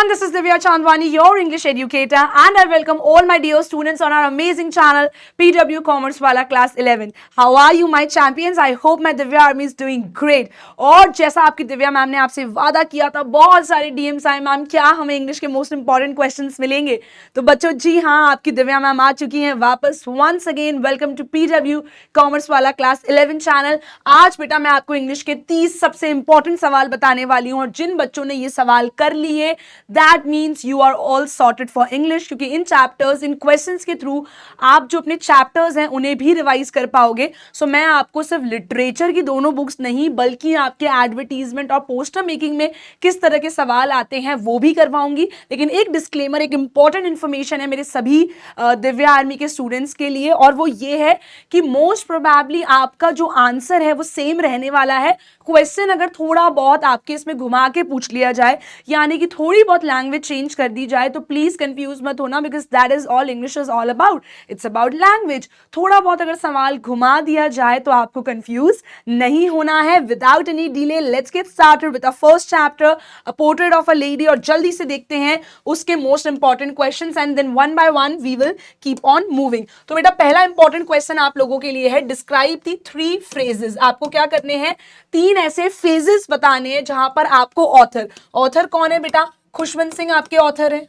everyone, this is Divya Chandwani, your English educator, and I welcome all my dear students on our amazing channel PW Commerce Wala Class 11. How are you, my champions? I hope my Divya Army is doing great. और जैसा आपकी Divya ma'am ने आपसे वादा किया था, बहुत सारे DMs आए मैम, क्या हमें इंग्लिश के मोस्ट इंपॉर्टेंट क्वेश्चंस मिलेंगे? तो बच्चों जी हाँ, आपकी दिव्या मैम आ चुकी हैं वापस. Once again welcome to PW commerce वाला क्लास 11 चैनल. आज बेटा मैं आपको इंग्लिश के 30 सबसे इंपॉर्टेंट सवाल बताने वाली हूँ, और जिन बच्चों ने ये सवाल कर लिए that means you are all sorted for English, क्योंकि इन चैप्टर्स, इन क्वेश्चंस के थ्रू आप जो अपने चैप्टर्स हैं उन्हें भी रिवाइज कर पाओगे. सो मैं आपको सिर्फ लिटरेचर की दोनों बुक्स नहीं, बल्कि आपके एडवर्टीजमेंट और पोस्टर मेकिंग में किस तरह के सवाल आते हैं वो भी करवाऊंगी. लेकिन एक डिस्क्लेमर, एक इंपॉर्टेंट इंफॉर्मेशन है मेरे सभी दिव्या आर्मी के स्टूडेंट्स के लिए, और वो ये है कि मोस्ट प्रोबेबली आपका जो आंसर है वो सेम रहने वाला है. क्वेश्चन अगर थोड़ा बहुत आपके इसमें घुमा के पूछ लिया जाए, यानी कि थोड़ी बहुत लैंग्वेज चेंज कर दी जाए, तो प्लीज कंफ्यूज मत होना, because that is all English is all about. It's about language. थोड़ा बहुत अगर सवाल घुमा दिया जाए तो आपको कंफ्यूज नहीं होना है. Without any delay let's get started with the first chapter, a portrait of a lady, और जल्दी से देखते हैं उसके most important questions, and then one by one we will keep on moving. तो बेटा पहला इंपॉर्टेंट क्वेश्चन आप लोगों के लिए है, डिस्क्राइब दी 3 फ्रेजेस. आपको क्या करने हैं? 3 ऐसे फेजेस बताने हैं जहां पर आपको ऑथर कौन है बेटा? खुशवंत सिंह आपके ऑथर हैं.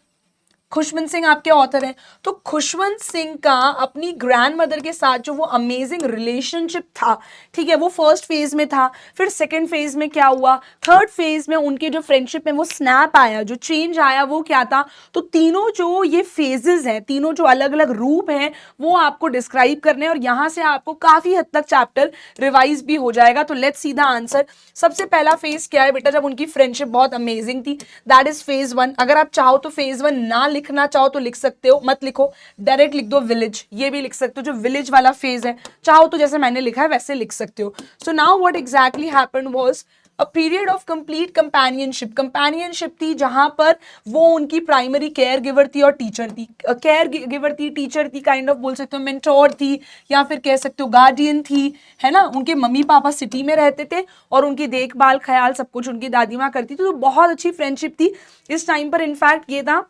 खुशवंत सिंह आपके ऑथर हैं. तो खुशवंत सिंह का अपनी ग्रैंड मदर के साथ जो वो अमेजिंग रिलेशनशिप था, ठीक है, वो फर्स्ट फेज में था. फिर सेकंड फेज में क्या हुआ? थर्ड फेज में उनके जो फ्रेंडशिप में वो स्नैप आया, जो चेंज आया, वो क्या था? तो तीनों जो ये फेजेस हैं, तीनों जो अलग अलग रूप हैं, वो आपको डिस्क्राइब करने, और यहां से आपको काफी हद तक चैप्टर रिवाइज भी हो जाएगा. तो लेट्स सी द आंसर. सबसे पहला फेज क्या है बेटा? जब उनकी फ्रेंडशिप बहुत अमेजिंग थी, दैट इज फेज 1. अगर आप चाहो तो फेज 1 ना लिखना चाहो तो लिख सकते हो, मत लिखो, डायरेक्ट लिख दो विलेज. ये भी लिख सकते हो, जो विलेज वाला फेज है. चाहो तो जैसे मैंने लिखा है वैसे लिख सकते हो. So now what exactly happened was a period of complete companionship थी, जहां पर वो उनकी प्राइमरी केयर गिवर थी और टीचर थी. केयर गिवर थी, टीचर थी, काइंड ऑफ बोल सकते हो मेंटोर थी, या फिर कह सकते हो गार्डियन थी, है ना. उनके मम्मी पापा सिटी में रहते थे और उनकी देखभाल ख्याल सब कुछ उनकी दादी माँ करती थी. तो बहुत अच्छी फ्रेंडशिप थी. इस टाइम पर इनफैक्ट ये था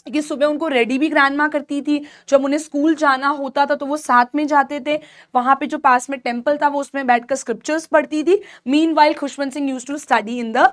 कि सुबह उनको रेडी भी ग्रैंड माँ करती थी. जब उन्हें स्कूल जाना होता था तो वो साथ में जाते थे. वहां पे जो पास में टेम्पल था वो उसमें बैठकर स्क्रिप्चर्स पढ़ती थी. Meanwhile Khushwant Singh used to study in the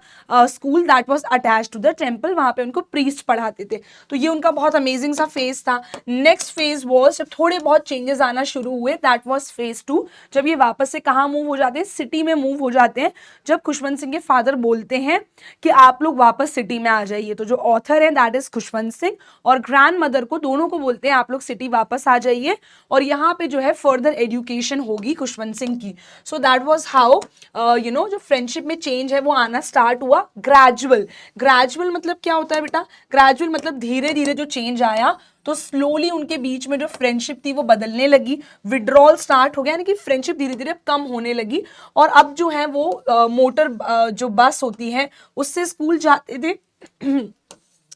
school that was attached to the temple. वहां पे उनको प्रीस्ट पढ़ाते थे. तो ये उनका बहुत अमेजिंग सा फेज था. नेक्स्ट फेज वॉज जब थोड़े बहुत चेंजेस आना शुरू हुए, दैट वॉज फेज 2. जब ये वापस से कहाँ मूव हो जाते हैं? सिटी में मूव हो जाते हैं. जब खुशवंत सिंह के फादर बोलते हैं कि आप लोग वापस सिटी में आ जाइए, तो जो ऑथर है दैट इज खुशवंत सिंह, और ग्रैंड मदर को, दोनों को बोलते हैं आप लोग सिटी वापस आ जाइए, और यहाँ पे जो है फर्दर एजुकेशन होगी खुशवंत सिंह की. सो दैट वाज हाउ जो फ्रेंडशिप में चेंज है वो आना स्टार्ट हुआ. ग्रेजुअल मतलब क्या होता है बेटा? ग्रेजुअल मतलब धीरे धीरे जो चेंज आया, तो स्लोली उनके बीच में जो फ्रेंडशिप थी वो बदलने लगी. विड्रॉल स्टार्ट हो गया, यानी कि फ्रेंडशिप धीरे धीरे कम होने लगी. और अब जो है वो मोटर जो बस होती है उससे स्कूल जाते थे.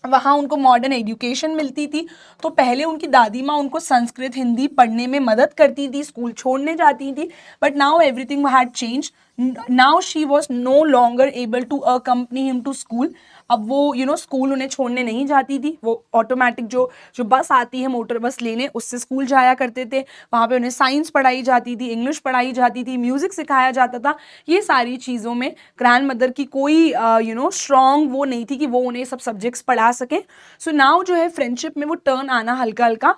वहाँ उनको मॉडर्न एजुकेशन मिलती थी. तो पहले उनकी दादी माँ उनको संस्कृत हिंदी पढ़ने में मदद करती थी, स्कूल छोड़ने जाती थी. But now everything had change. Now she was no longer able to accompany him to school. अब वो स्कूल उन्हें छोड़ने नहीं जाती थी. वो ऑटोमेटिक जो बस आती है, मोटर बस लेने, उससे स्कूल जाया करते थे. वहाँ पे उन्हें साइंस पढ़ाई जाती थी, इंग्लिश पढ़ाई जाती थी, म्यूजिक सिखाया जाता था. ये सारी चीज़ों में ग्रैंड मदर की कोई स्ट्रॉन्ग वो नहीं थी कि वो उन्हें सब सब्जेक्ट्स पढ़ा सकें. सो नाउ जो है फ्रेंडशिप में वो टर्न आना हल्का हल्का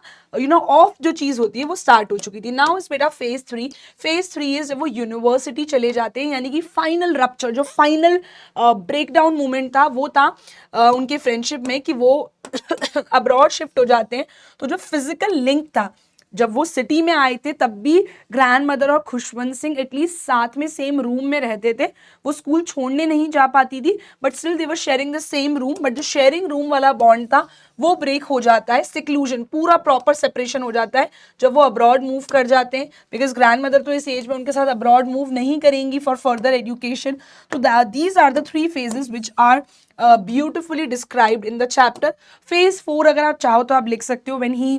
ऑफ जो चीज़ होती है वो स्टार्ट हो चुकी थी. नाउ इस बेटा फेज 3 इज वो यूनिवर्सिटी चले जाते हैं, यानी कि फाइनल रप्चर, जो फाइनल ब्रेकडाउन मोमेंट था वो था उनके फ्रेंडशिप में, कि वो अब्रॉड शिफ्ट हो जाते हैं. तो जो फिजिकल लिंक था, जब वो सिटी में आए थे तब भी ग्रैंड मदर और खुशवंत सिंह एटलीस्ट साथ में सेम रूम में रहते थे. वो स्कूल छोड़ने नहीं जा पाती थी, but still they were sharing the same room. But जो शेयरिंग रूम वाला बॉन्ड था वो ब्रेक हो जाता है. सिक्लूजन, पूरा प्रॉपर सेपरेशन हो जाता है जब वो अब्रॉड मूव कर जाते हैं, बिकॉज ग्रैंड मदर तो इस एज में उनके साथ अब्रॉड मूव नहीं करेंगी फॉर फर्दर एजुकेशन. तो these are the 3 phases which are beautifully described in the chapter. Phase 4 अगर आप चाहो तो आप लिख सकते हो, when he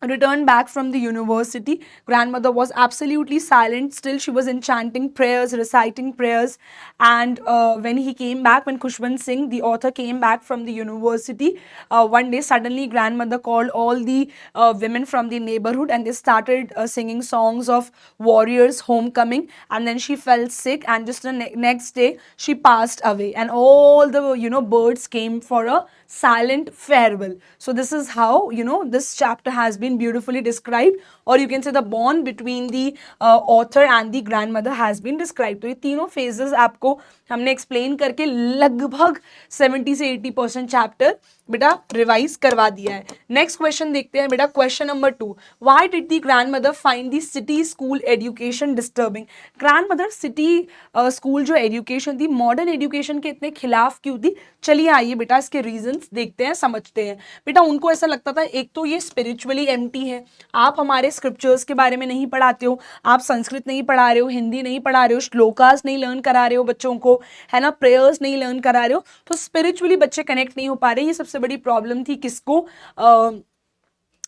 returned back from the university. Grandmother was absolutely silent. Still, she was enchanting prayers, reciting prayers. And when he came back, when Khushwant Singh, the author, came back from the university, one day suddenly grandmother called all the women from the neighborhood, and they started singing songs of warriors homecoming. And then she fell sick, and just the next day she passed away, and all the birds came for a silent farewell. So this is how this chapter has been beautifully described, or you can say the bond between the author and the grandmother has been described. तो ये तीनों phases आपको हमने explain करके लगभग 70 से 80% chapter बेटा revise करवा दिया है. नेक्स्ट क्वेश्चन देखते हैं बेटा. Question number 2. Why did the grandmother find the city school education disturbing? Grandmother city school जो एजुकेशन थी, मॉडर्न एजुकेशन के इतने खिलाफ क्यों थी? चलिए आइए बेटा इसके रीजंस देखते हैं, समझते हैं. बेटा उनको ऐसा लगता था, एक तो ये स्पिरिचुअली एम्प्टी है, आप हमारे स्क्रिप्चर्स के बारे में नहीं पढ़ाते हो, आप संस्कृत नहीं पढ़ा रहे हो, हिंदी नहीं पढ़ा रहे हो, श्लोकास नहीं लर्न करा रहे हो बच्चों को, है ना, प्रेयर्स नहीं लर्न करा रहे हो, तो स्पिरिचुअली बच्चे कनेक्ट नहीं हो पा रहे. ये सबसे बड़ी प्रॉब्लम थी किसको?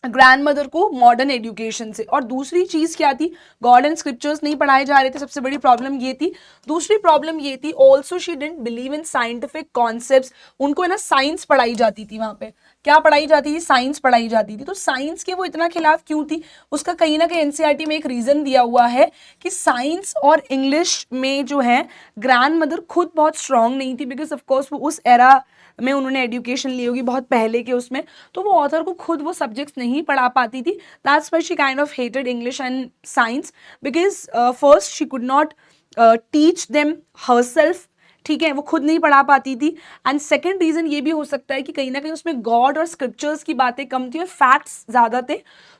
ग्रैंडमदर को मॉडर्न एजुकेशन से. और दूसरी चीज क्या थी? गॉड एंड स्क्रिप्चर्स नहीं पढ़ाए जा रहे थे, सबसे बड़ी प्रॉब्लम ये थी. दूसरी प्रॉब्लम ये थी also she didn't believe in scientific concepts. उनको है ना साइंस पढ़ाई जाती थी, वहां पे क्या पढ़ाई जाती थी? साइंस पढ़ाई जाती थी. तो साइंस के वो इतना खिलाफ क्यों थी? उसका कहीं ना कहीं एनसीईआरटी में एक रीजन दिया हुआ है कि साइंस और इंग्लिश में जो है ग्रैंडमदर खुद बहुत स्ट्रांग नहीं थी, बिकॉज ऑफकोर्स वो उस एरा में उन्होंने एजुकेशन ली होगी, बहुत पहले के उसमें, तो वो ऑथर को खुद वो सब्जेक्ट्स नहीं पढ़ा पाती थी. That's why she kind of hated English and science, because first she could not teach them herself. ठीक है, वो खुद नहीं पढ़ा पाती थी. एंड सेकेंड रीजन ये भी हो सकता है कि कहीं ना कहीं उसमें गॉड और स्क्रिप्चर्स की बातें कम थी और फैक्ट्स ज्यादा थे,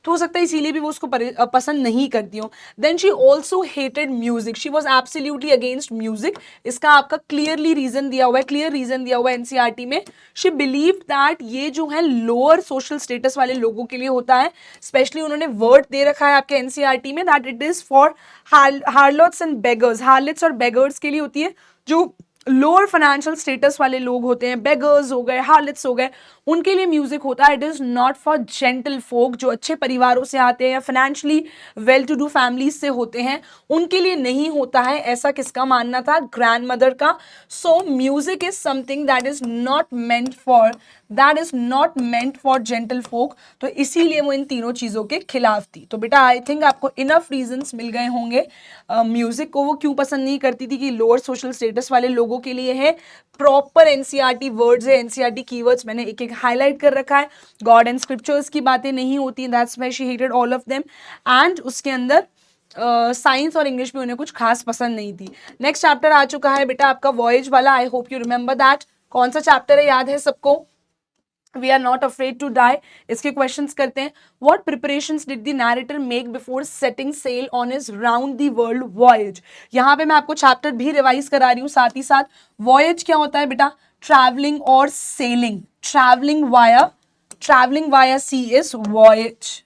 तो हो सकता है इसीलिए भी वो उसको पसंद नहीं करती हो. Then she also hated music. She was absolutely against music. इसका आपका क्लियरली रीजन दिया हुआ है, क्लियर रीजन दिया हुआ है एनसीईआरटी में. शी बिलीव दैट ये जो है लोअर सोशल स्टेटस वाले लोगों के लिए होता है. स्पेशली उन्होंने वर्ड दे रखा है आपके एनसीईआरटी में that it is for harlots and beggars. Harlots और बेगर्स के लिए होती है, जो लोअर फाइनेंशियल स्टेटस वाले लोग होते हैं, बेगर्स हो गए, हार्लेट्स हो गए, उनके लिए म्यूजिक होता है. It is not for gentle folk, जो अच्छे परिवारों से आते हैं या financially well to do families से होते हैं, उनके लिए नहीं होता है. ऐसा किसका मानना था? ग्रैंडमदर का. So music is something that is not meant for gentle folk. तो इसीलिए वो इन तीनों चीजों के खिलाफ थी. तो बेटा आई थिंक आपको इनफ रीजंस मिल गए होंगे. म्यूजिक को वो क्यों पसंद नहीं करती थी कि लोअर सोशल स्टेटस वाले लोगों के लिए है. प्रॉपर एनसीईआरटी वर्ड्स है, एनसीईआरटी कीवर्ड्स मैंने एक एक हाईलाइट कर रखा है. गॉड एंड स्क्रिप्चर्स की बातें नहीं होती, that's why she hated all of them. And उसके अंदर साइंस और इंग्लिश में उन्हें कुछ खास पसंद नहीं थी. नेक्स्ट चैप्टर आ चुका है बेटा आपका वॉयज वाला. आई होप यू रिमेंबर दैट. कौन सा चैप्टर है, याद है सबको? We are not afraid to die. इसके क्वेश्चंस करते हैं. What preparations did the narrator make before setting sail on his round the world voyage? यहाँ पे मैं आपको चैप्टर भी रिवाइज करा रही हूँ साथ ही साथ. वॉयज क्या होता है बेटा? ट्रैवलिंग और sailing. Travelling via sea is voyage.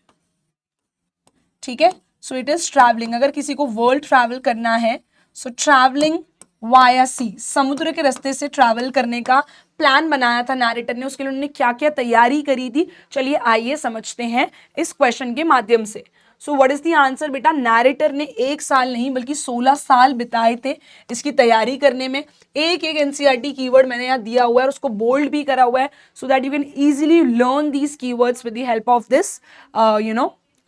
ठीक है, सो इट इज ट्रैवलिंग. अगर किसी को वर्ल्ड ट्रैवल करना है, सो ट्रैवलिंग वाया सी, समुद्र के रास्ते से ट्रैवल करने का प्लान बनाया था नैरेटर ने. उसके लिए उन्होंने क्या क्या तैयारी करी थी, चलिए आइए समझते हैं इस क्वेश्चन के माध्यम से. So what is the answer बेटा? नैरेटर ने 1 साल नहीं बल्कि 16 साल बिताए थे इसकी तैयारी करने में. एक एक एनसीईआरटी कीवर्ड मैंने यहाँ दिया हुआ है, उसको बोल्ड भी करा हुआ है, so that you can easily learn these keywords with the help of this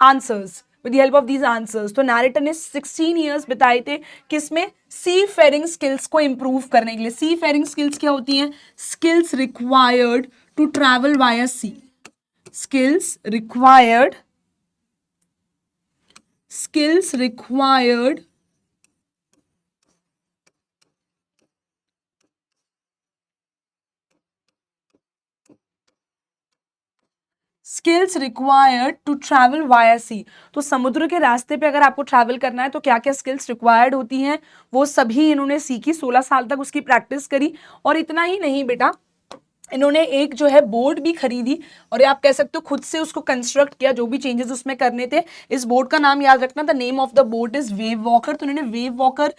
answers, with the help of these answers. तो नैरेटर ने 16 years बिताए थे किसमें? सी फेयरिंग स्किल्स को इंप्रूव करने के लिए. सी फेयरिंग स्किल्स क्या होती हैं? Skills required to travel via sea. Skills required skills required to travel via sea. तो समुद्र के रास्ते पे अगर आपको ट्रैवल करना है तो क्या क्या स्किल्स रिक्वायर्ड होती हैं, वो सभी इन्होंने सीखी. 16 साल तक उसकी प्रैक्टिस करी. और इतना ही नहीं बेटा, इन्होंने एक जो है बोर्ड भी खरीदी और ये आप कह सकते हो खुद से उसको कंस्ट्रक्ट किया, जो भी चेंजेस उसमें करने थे। इस बोर्ड का नाम याद रखना, the name of the board is wave walker. तो इन्होंने वेव वॉकर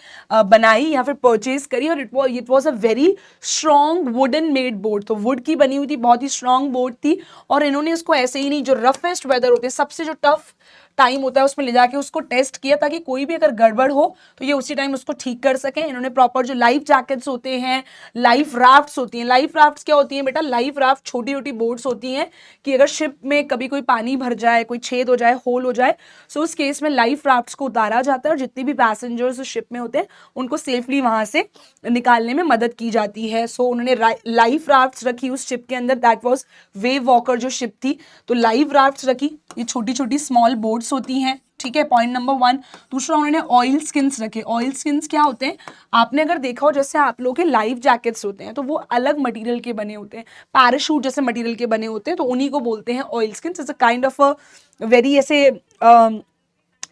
बनाई या फिर परचेज करी और it was a very strong wooden made board. तो वुड की बनी हुई थी, बहुत ही स्ट्रॉन्ग बोर्ड थी। और इन्होंने इसको ऐसे ही नहीं, जो रफेस्ट वेदर होते हैं, सबसे जो टफ टाइम होता है उसमें ले जाके उसको टेस्ट किया, ताकि कोई भी अगर गड़बड़ हो तो ये उसी टाइम उसको ठीक कर सकें। इन्होंने प्रॉपर जो लाइफ जैकेट्स होते हैं, लाइफ राफ्ट्स होती हैं। लाइफ राफ्ट्स क्या होती हैं बेटा? लाइफ राफ्ट छोटी छोटी बोट्स होती हैं कि अगर शिप में कभी कोई पानी भर जाए, कोई छेद हो जाए, होल हो जाए, सो उस केस में लाइफ राफ्ट्स को उतारा जाता है और जितने भी पैसेंजर्स उस शिप में होते हैं उनको सेफली वहां से निकालने में मदद की जाती है। सो उन्होंने लाइफ राफ्ट्स रखी उस शिप के अंदर, दैट वाज वेव वॉकर जो शिप थी। तो लाइफ राफ्ट्स रखी, ये छोटी छोटी स्मॉल बोट्स होती हैं, ठीक है, पॉइंट नंबर 1। दूसरा उन्होंने ऑयल स्किन्स रखे। ऑयल स्किन्स क्या होते हैं? आपने अगर देखा हो, जैसे आप लोगों के लाइफ जैकेट्स होते हैं तो वो अलग मटेरियल के बने होते हैं, पैराशूट जैसे मटेरियल के बने होते हैं, तो उन्हीं को बोलते हैं oil skins. It's a kind of a very ऐसे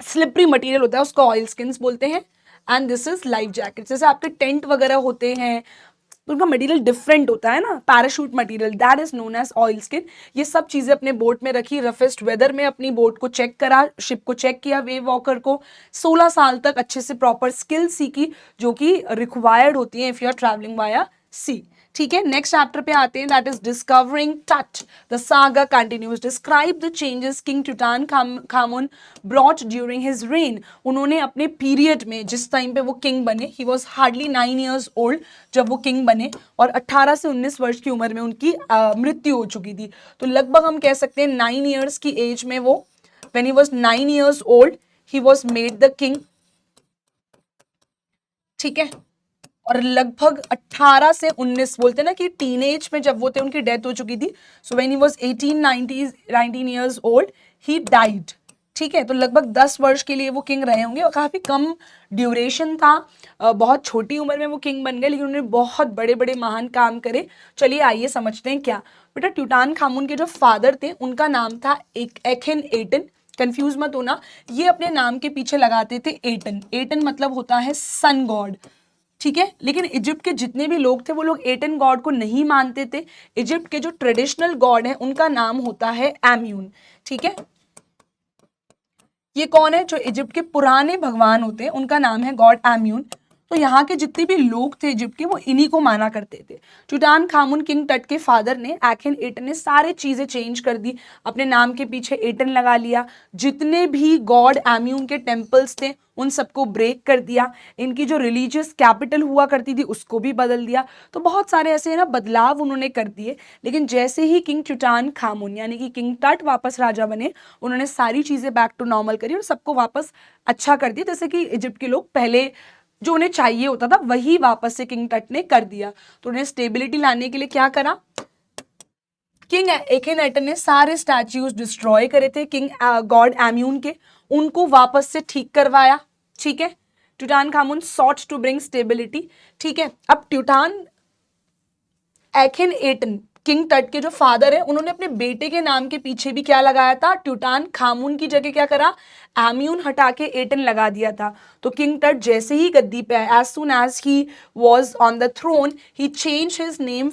स्लिपरी मटेरियल होता है, उसको ऑयल स्किन्स बोलते हैं। And this is life jacket. जैसे आपके टेंट वगैरह होते हैं तो उनका मटेरियल डिफरेंट होता है ना, parachute material, that is known as oil skin. ये सब चीजें अपने बोट में रखी, रफेस्ट वेदर में अपनी बोट को चेक करा, शिप को चेक किया, वेव वॉकर को 16 साल तक अच्छे से प्रॉपर स्किल सीखी, जो कि रिक्वायर्ड होती है if you are travelling via sea. ठीक है, नेक्स्ट चैप्टर पे आते हैं, that is discovering Tut. The saga continues. Describe the changes King Tutankhamun brought during his reign. उन्होंने अपने पीरियड में, जिस टाइम पे वो किंग बने, he was hardly 9 years old जब वो किंग बने, और 18 से 19 वर्ष की उम्र में उनकी मृत्यु हो चुकी थी। तो लगभग हम कह सकते हैं 9 years की एज में वो, when he was 9 years old, he was made the king। ठीक है, और लगभग 18 से 19 बोलते हैं ना कि टीनेज में जब वो थे उनकी डेथ हो चुकी थी। So when he was 19 years old he died. ठीक है, तो लगभग 10 वर्ष के लिए वो किंग रहे होंगे और काफी कम ड्यूरेशन था। बहुत छोटी उम्र में वो किंग बन गए, लेकिन उन्होंने बहुत बड़े बड़े महान काम करे। चलिए आइए समझते हैं क्या। बेटा ट्यूटानखामुन के जो फादर थे उनका नाम था एखेन एटन। कंफ्यूज मत होना, ये अपने नाम के पीछे लगाते थे एटन। एटन मतलब होता है सन गॉड। ठीक है, लेकिन इजिप्ट के जितने भी लोग थे वो लोग एटन गॉड को नहीं मानते थे। इजिप्ट के जो ट्रेडिशनल गॉड है उनका नाम होता है एम्यून। ठीक है, ये कौन है? जो इजिप्ट के पुराने भगवान होते हैं उनका नाम है गॉड एम्यून। तो यहाँ के जितने भी लोग थे इजिप्ट के, वो इन्हीं को माना करते थे। टूटानखामुन किंग टट के फादर ने, एखेन एटन ने, सारे चीजें चेंज कर दी, अपने नाम के पीछे एटन लगा लिया। जितने भी गॉड एम्यून के टेम्पल्स थे उन सबको ब्रेक कर दिया। इनकी जो रिलीजियस कैपिटल हुआ करती थी उसको भी बदल दिया। तो बहुत सारे ऐसे ना बदलाव उन्होंने कर दिए। लेकिन जैसे ही किंग टूटानखामुन यानी कि किंग टट वापस राजा बने, उन्होंने सारी चीजें बैक टू नॉर्मल करी और सबको वापस अच्छा कर दिया, जैसे कि इजिप्ट के लोग पहले जो उन्हें चाहिए होता था वही वापस से किंग टट ने कर दिया। तो उन्हें स्टेबिलिटी लाने के लिए क्या करा? किंग एखेनाटन ने सारे स्टैच्यूज डिस्ट्रॉय करे थे किंग गॉड एम्यून के, उनको वापस से ठीक करवाया। ठीक है, ट्यूटानखामुन सॉट टू ब्रिंग स्टेबिलिटी। ठीक है, अब एखेनाटन किंग टट के जो फादर है उन्होंने अपने बेटे के नाम के पीछे भी क्या लगाया था? ट्यूटानखामुन की जगह क्या करा? एम्यून हटा के एटन लगा दिया था। तो किंग टट जैसे ही गद्दी पे आए, as soon as he was on the throne, he change his name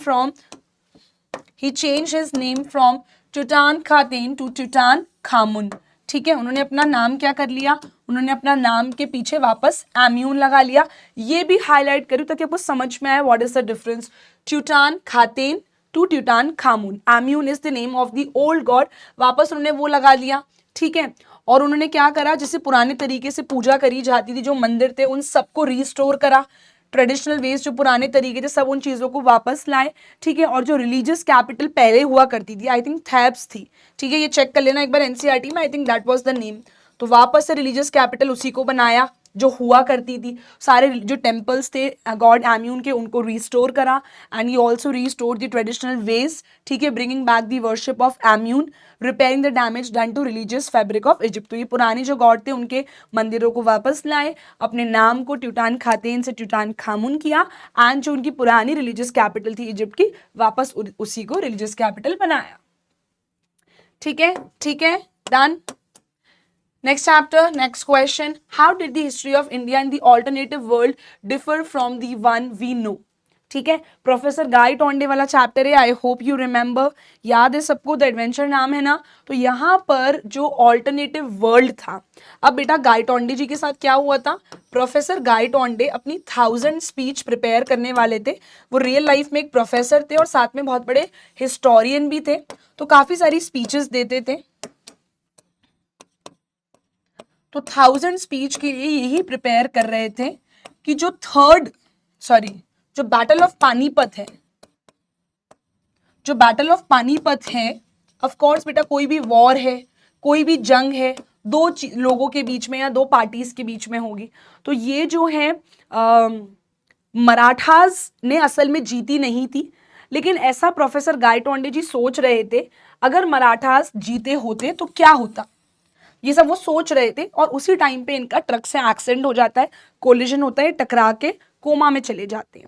from Tutankhaten to Tutankhamun. ठीक है, उन्होंने अपना नाम क्या कर लिया? उन्होंने अपना नाम के पीछे वापस एम्यून लगा लिया। ये भी हाईलाइट करूं ताकि आपको समझ में आए what is the difference. Tutankhaten to Tutankhamun, Amun is the name of the old god, वापस उन्होंने वो लगा लिया। ठीक है, और उन्होंने क्या करा? जैसे पुराने तरीके से पूजा करी जाती थी, जो मंदिर थे उन सबको रिस्टोर करा। ट्रेडिशनल वेज जो पुराने तरीके थे सब उन चीज़ों को वापस लाए। ठीक है, और जो रिलीजियस कैपिटल पहले हुआ करती थी, आई थिंक थेब्स थी। ठीक है, ये चेक कर लेना एक बार एनसीईआरटी में, I think that was the name. तो वापस से रिलीजियस कैपिटल उसी को बनाया जो हुआ करती थी। सारे जो टेम्पल्स थे गॉड एम्यून के उनको रिस्टोर करा, and he also restore the traditional ways. ठीक है, bringing back the worship of Amun, repairing the damage done to religious fabric of Egypt. तो ये पुराने जो गॉड थे उनके मंदिरों को वापस लाए, अपने नाम को ट्यूटानखातेन से ट्यूटानखामुन किया, एंड जो उनकी पुरानी रिलीजियस कैपिटल थी इजिप्ट की, वापस उसी को रिलीजियस कैपिटल बनाया। ठीक है, ठीक है, done. Next chapter, next question. How did the history of India and the alternative world differ from the one we know? ठीक है, प्रोफेसर गाई टोंडे वाला चैप्टर है, आई होप यू रिमेंबर, याद है सबको, द एडवेंचर नाम है ना। तो यहाँ पर जो ऑल्टरनेटिव वर्ल्ड था, अब बेटा गाई टोंडे जी के साथ क्या हुआ था, प्रोफेसर गाई टोंडे अपनी 1000 स्पीच प्रिपेयर करने वाले थे। वो रियल लाइफ में एक प्रोफेसर थे और साथ में बहुत बड़े हिस्टोरियन भी थे, तो काफी सारी स्पीचेस देते थे। तो 1000 स्पीच के लिए यही प्रिपेयर कर रहे थे कि जो बैटल ऑफ पानीपत है, जो बैटल ऑफ पानीपत है, ऑफ कोर्स बेटा कोई भी वॉर है, कोई भी जंग है, दो लोगों के बीच में या दो पार्टीज के बीच में होगी। तो ये जो है मराठास ने असल में जीती नहीं थी, लेकिन ऐसा प्रोफेसर गाई टोंडे जी सोच रहे थे, अगर मराठास जीते होते तो क्या होता, ये सब वो सोच रहे थे। और उसी टाइम पे इनका ट्रक से एक्सीडेंट हो जाता है, कोलिजन होता है, टकरा के कोमा में चले जाते हैं।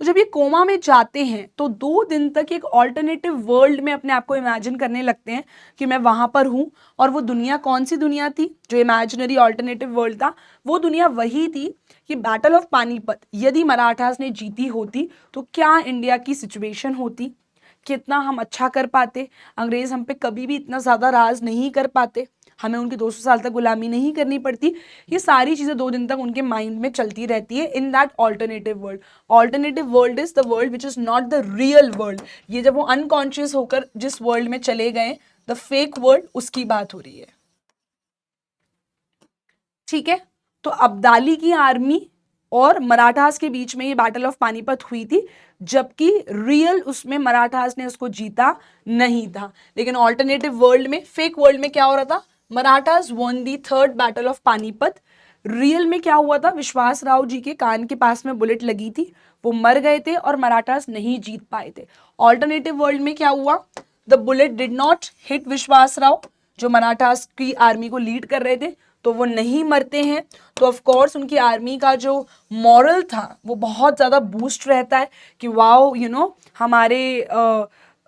तो जब ये कोमा में जाते हैं तो 2 दिन तक एक ऑल्टरनेटिव वर्ल्ड में अपने आप को इमेजिन करने लगते हैं कि मैं वहां पर हूं। और वो दुनिया कौन सी दुनिया थी, जो इमेजिनरी ऑल्टरनेटिव वर्ल्ड था, वो दुनिया वही थी कि बैटल ऑफ पानीपत यदि मराठास ने जीती होती तो क्या इंडिया की सिचुएशन होती, कितना हम अच्छा कर पाते, अंग्रेज हम पे कभी भी इतना ज्यादा राज नहीं कर पाते, हमें उनकी 200 साल तक गुलामी नहीं करनी पड़ती। ये सारी चीजें 2 दिन तक उनके माइंड में चलती रहती है in that alternative world. Alternative world is the world which is not the real world. ये जब वो अनकॉन्शियस होकर जिस वर्ल्ड में चले गए, द फेक वर्ल्ड, उसकी बात हो रही है। ठीक है, तो अब्दाली की आर्मी और मराठास के बीच में ये बैटल ऑफ पानीपत हुई थी, जबकि रियल उसमें मराठास ने उसको जीता नहीं था। लेकिन ऑल्टरनेटिव वर्ल्ड में, फेक वर्ल्ड में क्या हो रहा था, Marathas won the third battle of Panipat. Real में क्या हुआ था, विश्वास राव जी के कान के पास में बुलेट लगी थी, वो मर गए थे और मराठास नहीं जीत पाए थे। ऑल्टरनेटिव वर्ल्ड में क्या हुआ, the bullet did not hit विश्वास राव, जो मराठास की आर्मी को लीड कर रहे थे, तो वो नहीं मरते हैं। तो ऑफ कोर्स उनकी आर्मी का जो मॉरल था वो बहुत ज़्यादा बूस्ट रहता है कि वाओ हमारे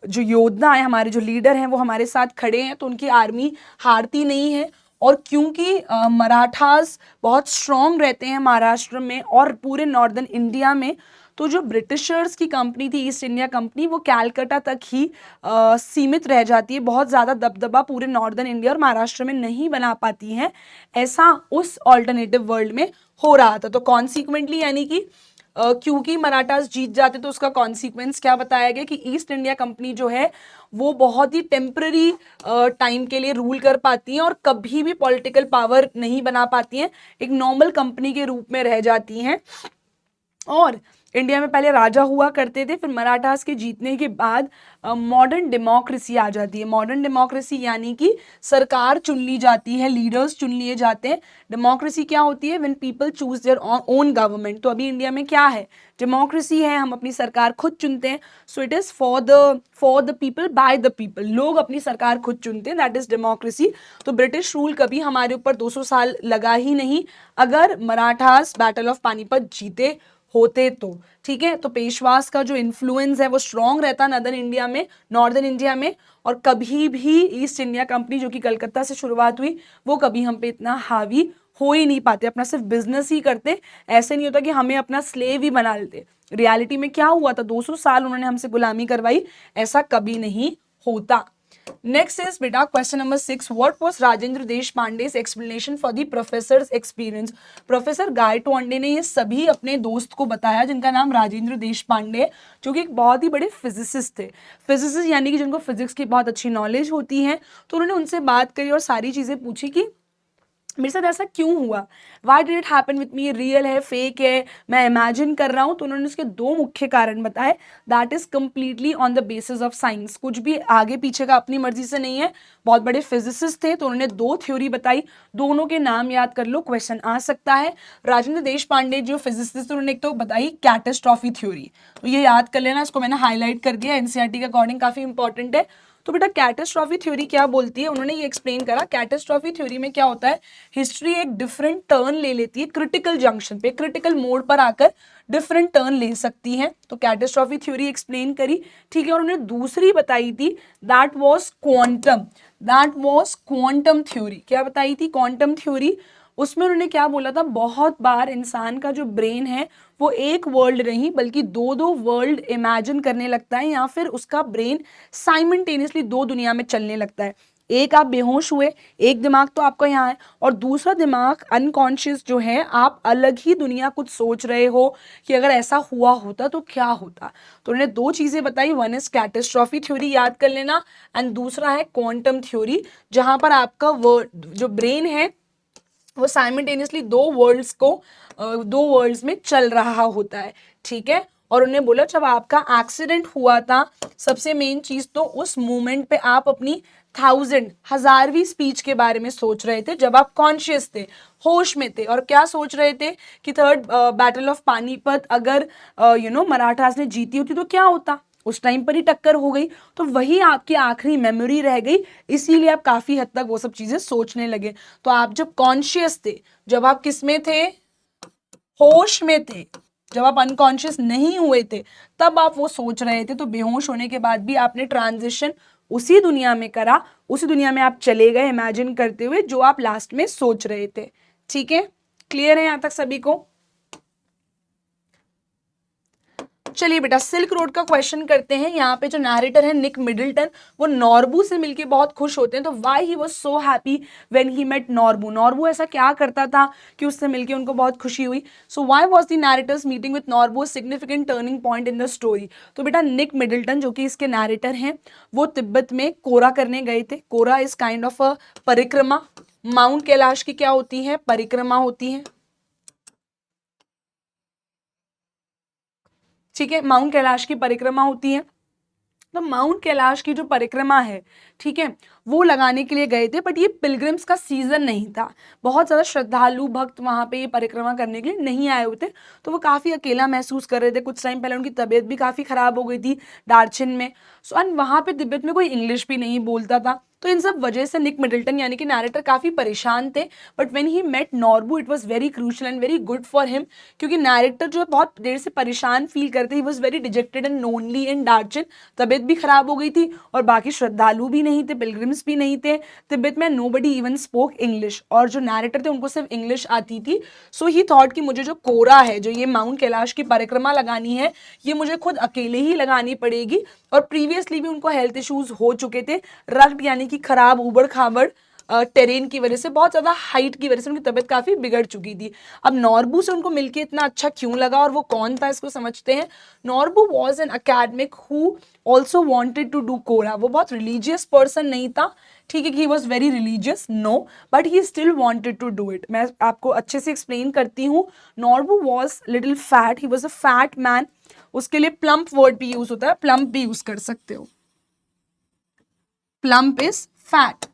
जो योद्धा हैं, हमारे जो लीडर हैं वो हमारे साथ खड़े हैं, तो उनकी आर्मी हारती नहीं है। और क्योंकि मराठास बहुत स्ट्रॉन्ग रहते हैं महाराष्ट्र में और पूरे नॉर्दर्न इंडिया में, तो जो ब्रिटिशर्स की कंपनी थी ईस्ट इंडिया कंपनी, वो कैलकाटा तक ही सीमित रह जाती है, बहुत ज़्यादा दबदबा पूरे नॉर्दर्न इंडिया और महाराष्ट्र में नहीं बना पाती है। ऐसा उस ऑल्टरनेटिव वर्ल्ड में हो रहा था। तो कॉन्सिक्वेंटली यानी कि क्योंकि मराठास जीत जाते तो उसका कॉन्सिक्वेंस क्या बताया गया कि ईस्ट इंडिया कंपनी जो है वो बहुत ही टेम्पररी टाइम के लिए रूल कर पाती हैं और कभी भी पॉलिटिकल पावर नहीं बना पाती हैं, एक नॉर्मल कंपनी के रूप में रह जाती हैं। और इंडिया में पहले राजा हुआ करते थे, फिर मराठास के जीतने के बाद मॉडर्न डेमोक्रेसी आ जाती है। मॉडर्न डेमोक्रेसी यानी कि सरकार चुन ली जाती है, लीडर्स चुन लिए जाते हैं। डेमोक्रेसी क्या होती है, when people choose their own government. तो अभी इंडिया में क्या है, डेमोक्रेसी है, हम अपनी सरकार खुद चुनते हैं। So it is for the people by the people, लोग अपनी सरकार खुद चुनते हैं, दैट इज डेमोक्रेसी। तो ब्रिटिश रूल कभी हमारे ऊपर 200 साल लगा ही नहीं अगर मराठास बैटल ऑफ पानीपत जीते होते तो। ठीक है, तो पेशवास का जो इन्फ्लुएंस है वो स्ट्रॉन्ग रहता नॉर्दर्न इंडिया में, और कभी भी ईस्ट इंडिया कंपनी जो कि कलकत्ता से शुरुआत हुई, वो कभी हम पे इतना हावी हो ही नहीं पाते, अपना सिर्फ बिजनेस ही करते। ऐसे नहीं होता कि हमें अपना स्लेव ही बना लेते। रियलिटी में क्या हुआ था, 200 साल उन्होंने हमसे गुलामी करवाई, ऐसा कभी नहीं होता। नेक्स्ट इज बेटा question number 6, what was Rajendra Deshpande's explanation for the professor's experience. Professor Gaitonde ने ये सभी अपने दोस्त को बताया जिनका नाम राजेंद्र देश पांडे, जो कि एक बहुत ही बड़े फिजिसिस्ट थे। फिजिसिस्ट यानी कि जिनको फिजिक्स की बहुत अच्छी नॉलेज होती है। तो उन्होंने उनसे बात करी और सारी चीजें पूछी कि मेरे साथ ऐसा क्यों हुआ, why did it happen with me, real है, फेक है, मैं इमेजिन कर रहा हूँ। तो उन्होंने उसके 2 मुख्य कारण बताए, that is completely on the basis of science, कुछ भी आगे पीछे का अपनी मर्जी से नहीं है। बहुत बड़े फिजिसिस्ट थे, तो उन्होंने 2 थ्योरी बताई, दोनों के नाम याद कर लो, क्वेश्चन आ सकता है। राजेंद्र देश पांडे जो फिजिसिस्ट, उन्होंने एक तो बताई कैटास्ट्रॉफी थ्योरी, तो ये याद कर लेना, इसको मैंने हाईलाइट कर दिया, एनसीईआरटी के अकॉर्डिंग काफी इंपॉर्टेंट है। तो बेटा कैटास्ट्रॉफी थ्योरी क्या बोलती है, उन्होंने ये एक्सप्लेन करा, कैटास्ट्रॉफी थ्योरी में क्या होता है, हिस्ट्री एक डिफरेंट टर्न ले लेती है, क्रिटिकल जंक्शन पे, क्रिटिकल मोड पर आकर डिफरेंट टर्न ले सकती है। तो कैटास्ट्रॉफी थ्योरी एक्सप्लेन करी, ठीक है। और उन्होंने दूसरी बताई थी, दैट वाज क्वांटम थ्योरी। क्या बताई थी, क्वांटम थ्योरी। उसमें उन्होंने क्या बोला था, बहुत बार इंसान का जो ब्रेन है वो एक वर्ल्ड नहीं बल्कि दो दो वर्ल्ड इमेजिन करने लगता है, या फिर उसका ब्रेन साइमल्टेनियसली दो दुनिया में चलने लगता है। एक आप बेहोश हुए, एक दिमाग तो आपका यहाँ है, और दूसरा दिमाग अनकॉन्शियस जो है, आप अलग ही दुनिया कुछ सोच रहे हो कि अगर ऐसा हुआ होता तो क्या होता। तो उन्होंने दो चीजें बताई, वन इज कैटास्ट्रॉफी थ्योरी, याद कर लेना, एंड दूसरा है क्वांटम थ्योरी, जहां पर आपका जो ब्रेन है वो साइमल्टेनियसली दो वर्ल्ड्स में चल रहा होता है, ठीक है। और उन्होंने बोला जब आपका एक्सीडेंट हुआ था, सबसे मेन चीज तो उस मोमेंट पे आप अपनी 1000वीं स्पीच के बारे में सोच रहे थे, जब आप कॉन्शियस थे, होश में थे, और क्या सोच रहे थे कि थर्ड बैटल ऑफ पानीपत अगर मराठास ने जीती होती तो क्या होता, उस टाइम पर ही टक्कर हो गई, तो वही आपकी आखिरी मेमोरी रह गई, इसीलिए आप काफी हद तक वो सब चीजें सोचने लगे। तो आप जब कॉन्शियस थे, जब आप किस में थे, होश में थे, जब आप अनकॉन्शियस नहीं हुए थे, तब आप वो सोच रहे थे। तो बेहोश होने के बाद भी आपने ट्रांजिशन उसी दुनिया में करा, उसी दुनिया में आप चले गए इमेजिन करते हुए जो आप लास्ट में सोच रहे थे, ठीक है। क्लियर है यहां तक सभी को? चलिए बेटा सिल्क रोड का क्वेश्चन करते हैं। यहाँ पे जो नैरेटर है निक मिडल्टन, वो नॉर्बू से मिलके बहुत खुश होते हैं। तो why he was so happy when he met Norbu, Norbu ऐसा क्या करता था कि उससे मिलके उनको बहुत खुशी हुई। So why was the narrator's meeting with Norbu significant turning point in the story. तो बेटा निक मिडल्टन जो कि इसके नैरेटर हैं, वो तिब्बत में कोरा करने गए थे। कोरा इज काइंड ऑफ अ परिक्रमा, माउंट कैलाश की क्या होती है, परिक्रमा होती है, ठीक है, माउंट कैलाश की परिक्रमा होती है। तो माउंट कैलाश की जो परिक्रमा है, ठीक है, वो लगाने के लिए गए थे, बट ये पिलग्रिम्स का सीजन नहीं था, बहुत ज़्यादा श्रद्धालु भक्त वहाँ पे ये परिक्रमा करने के लिए नहीं आए हुए थे। तो वो काफ़ी अकेला महसूस कर रहे थे। कुछ टाइम पहले उनकी तबीयत भी काफ़ी ख़राब हो गई थी दार्जिलिंग में। सो एंड वहाँ पे तिब्बत में कोई इंग्लिश भी नहीं बोलता था। तो इन सब वजह से निक मिडल्टन यानी कि नैरेटर काफ़ी परेशान थे। But when he met Norbu it was very crucial and very good for him, क्योंकि नैरेटर जो है बहुत देर से परेशान फील करते, he was very dejected and lonely in Darjeeling, तबीयत भी खराब हो गई थी, और बाकी श्रद्धालु भी नहीं थे, पिलग्रिम्स भी नहीं थे तिब्बत में, नोबडी इवन स्पोक इंग्लिश, और जो नैरेटर थे उनको सिर्फ इंग्लिश आती थी। सो ही थॉट कि मुझे जो कोरा है, जो ये माउंट कैलाश की परिक्रमा लगानी है, ये मुझे खुद अकेले ही लगानी पड़ेगी। और प्रीवियसली भी उनको हेल्थ इश्यूज हो चुके थे, रक्त यानी कि खराब उबड़ खाबड़ टेरेन की वजह से, बहुत ज़्यादा हाइट की वजह से उनकी तबीयत काफ़ी बिगड़ चुकी थी। अब नॉर्बू से उनको मिलके इतना अच्छा क्यों लगा, और वो कौन था इसको समझते हैं। Norbu was an academic who also wanted to do kora. वो बहुत रिलीजियस पर्सन नहीं था, ठीक है, कि he was very religious, no, but he still wanted to do it. मैं आपको अच्छे से एक्सप्लेन करती हूँ। Norbu was little fat, he was a fat man. उसके लिए प्लम्प वर्ड भी यूज होता है, प्लम्प भी यूज कर सकते हो, प्लम्प इज फैट।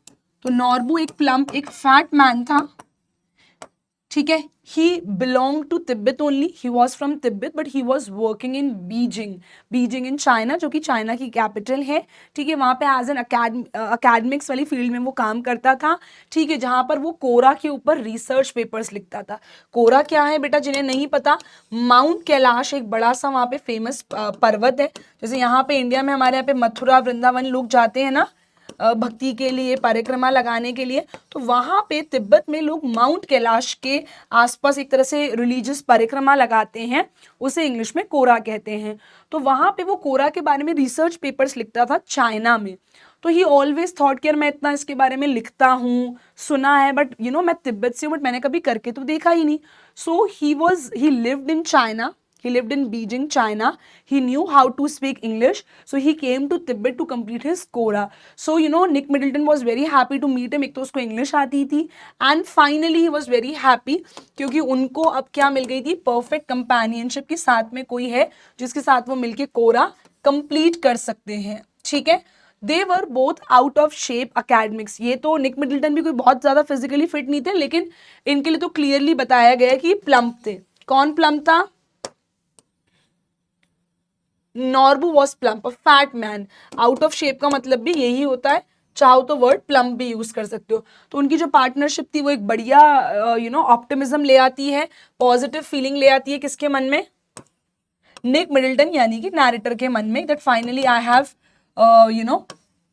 तो नॉर्बू एक प्लम्प, एक फैट मैन था, ठीक है। He belong to Tibet only, he was from Tibet, but he was working in Beijing, Beijing in China, जो कि चाइना की कैपिटल है, ठीक है। वहाँ पे एज एन अकेडमिक्स वाली फील्ड में वो काम करता था, ठीक है, जहाँ पर वो कोरा के ऊपर रिसर्च पेपर्स लिखता था। कोरा क्या है बेटा, जिन्हें नहीं पता, माउंट कैलाश एक बड़ा सा वहाँ पे फेमस पर्वत है। जैसे यहाँ पे इंडिया में हमारे यहाँ पे मथुरा वृंदावन लोग जाते हैं ना भक्ति के लिए, परिक्रमा लगाने के लिए, तो वहाँ पे तिब्बत में लोग माउंट कैलाश के आसपास एक तरह से रिलीजियस परिक्रमा लगाते हैं, उसे इंग्लिश में कोरा कहते हैं। तो वहाँ पे वो कोरा के बारे में रिसर्च पेपर्स लिखता था चाइना में। तो ही ऑलवेज थॉट कि यार मैं इतना इसके बारे में लिखता हूँ, सुना है, बट मैं तिब्बत से हूँ, बट मैंने कभी करके तो देखा ही नहीं। So he lived in China, he lived in Beijing, China. He knew how to speak English, so he came to Tibet to complete his Kora. So Nick Middleton was very happy to meet him. एक तो उसको English आती थी, and finally he was very happy क्योंकि उनको अब क्या मिल गई थी, परफेक्ट कंपेनियनशिप के साथ में कोई है जिसके साथ वो मिलके कोरा कंप्लीट कर सकते हैं, ठीक है। They were both out of shape academics. ये तो निक मिडल्टन भी कोई बहुत ज्यादा फिजिकली फिट नहीं थे, लेकिन इनके लिए तो क्लियरली बताया गया कि प्लम्प थे। कौन प्लम्प था? Norbu was plump, a fat man. Out of shape का मतलब भी यही होता है, चाहो तो वर्ड प्लम्प भी यूज कर सकते हो। तो उनकी जो पार्टनरशिप थी वो एक बढ़िया ऑप्टिमिज्म ले आती है, पॉजिटिव फीलिंग ले आती है किसके मन में, निक मिडल्टन यानी कि नैरेटर के मन में, that finally I have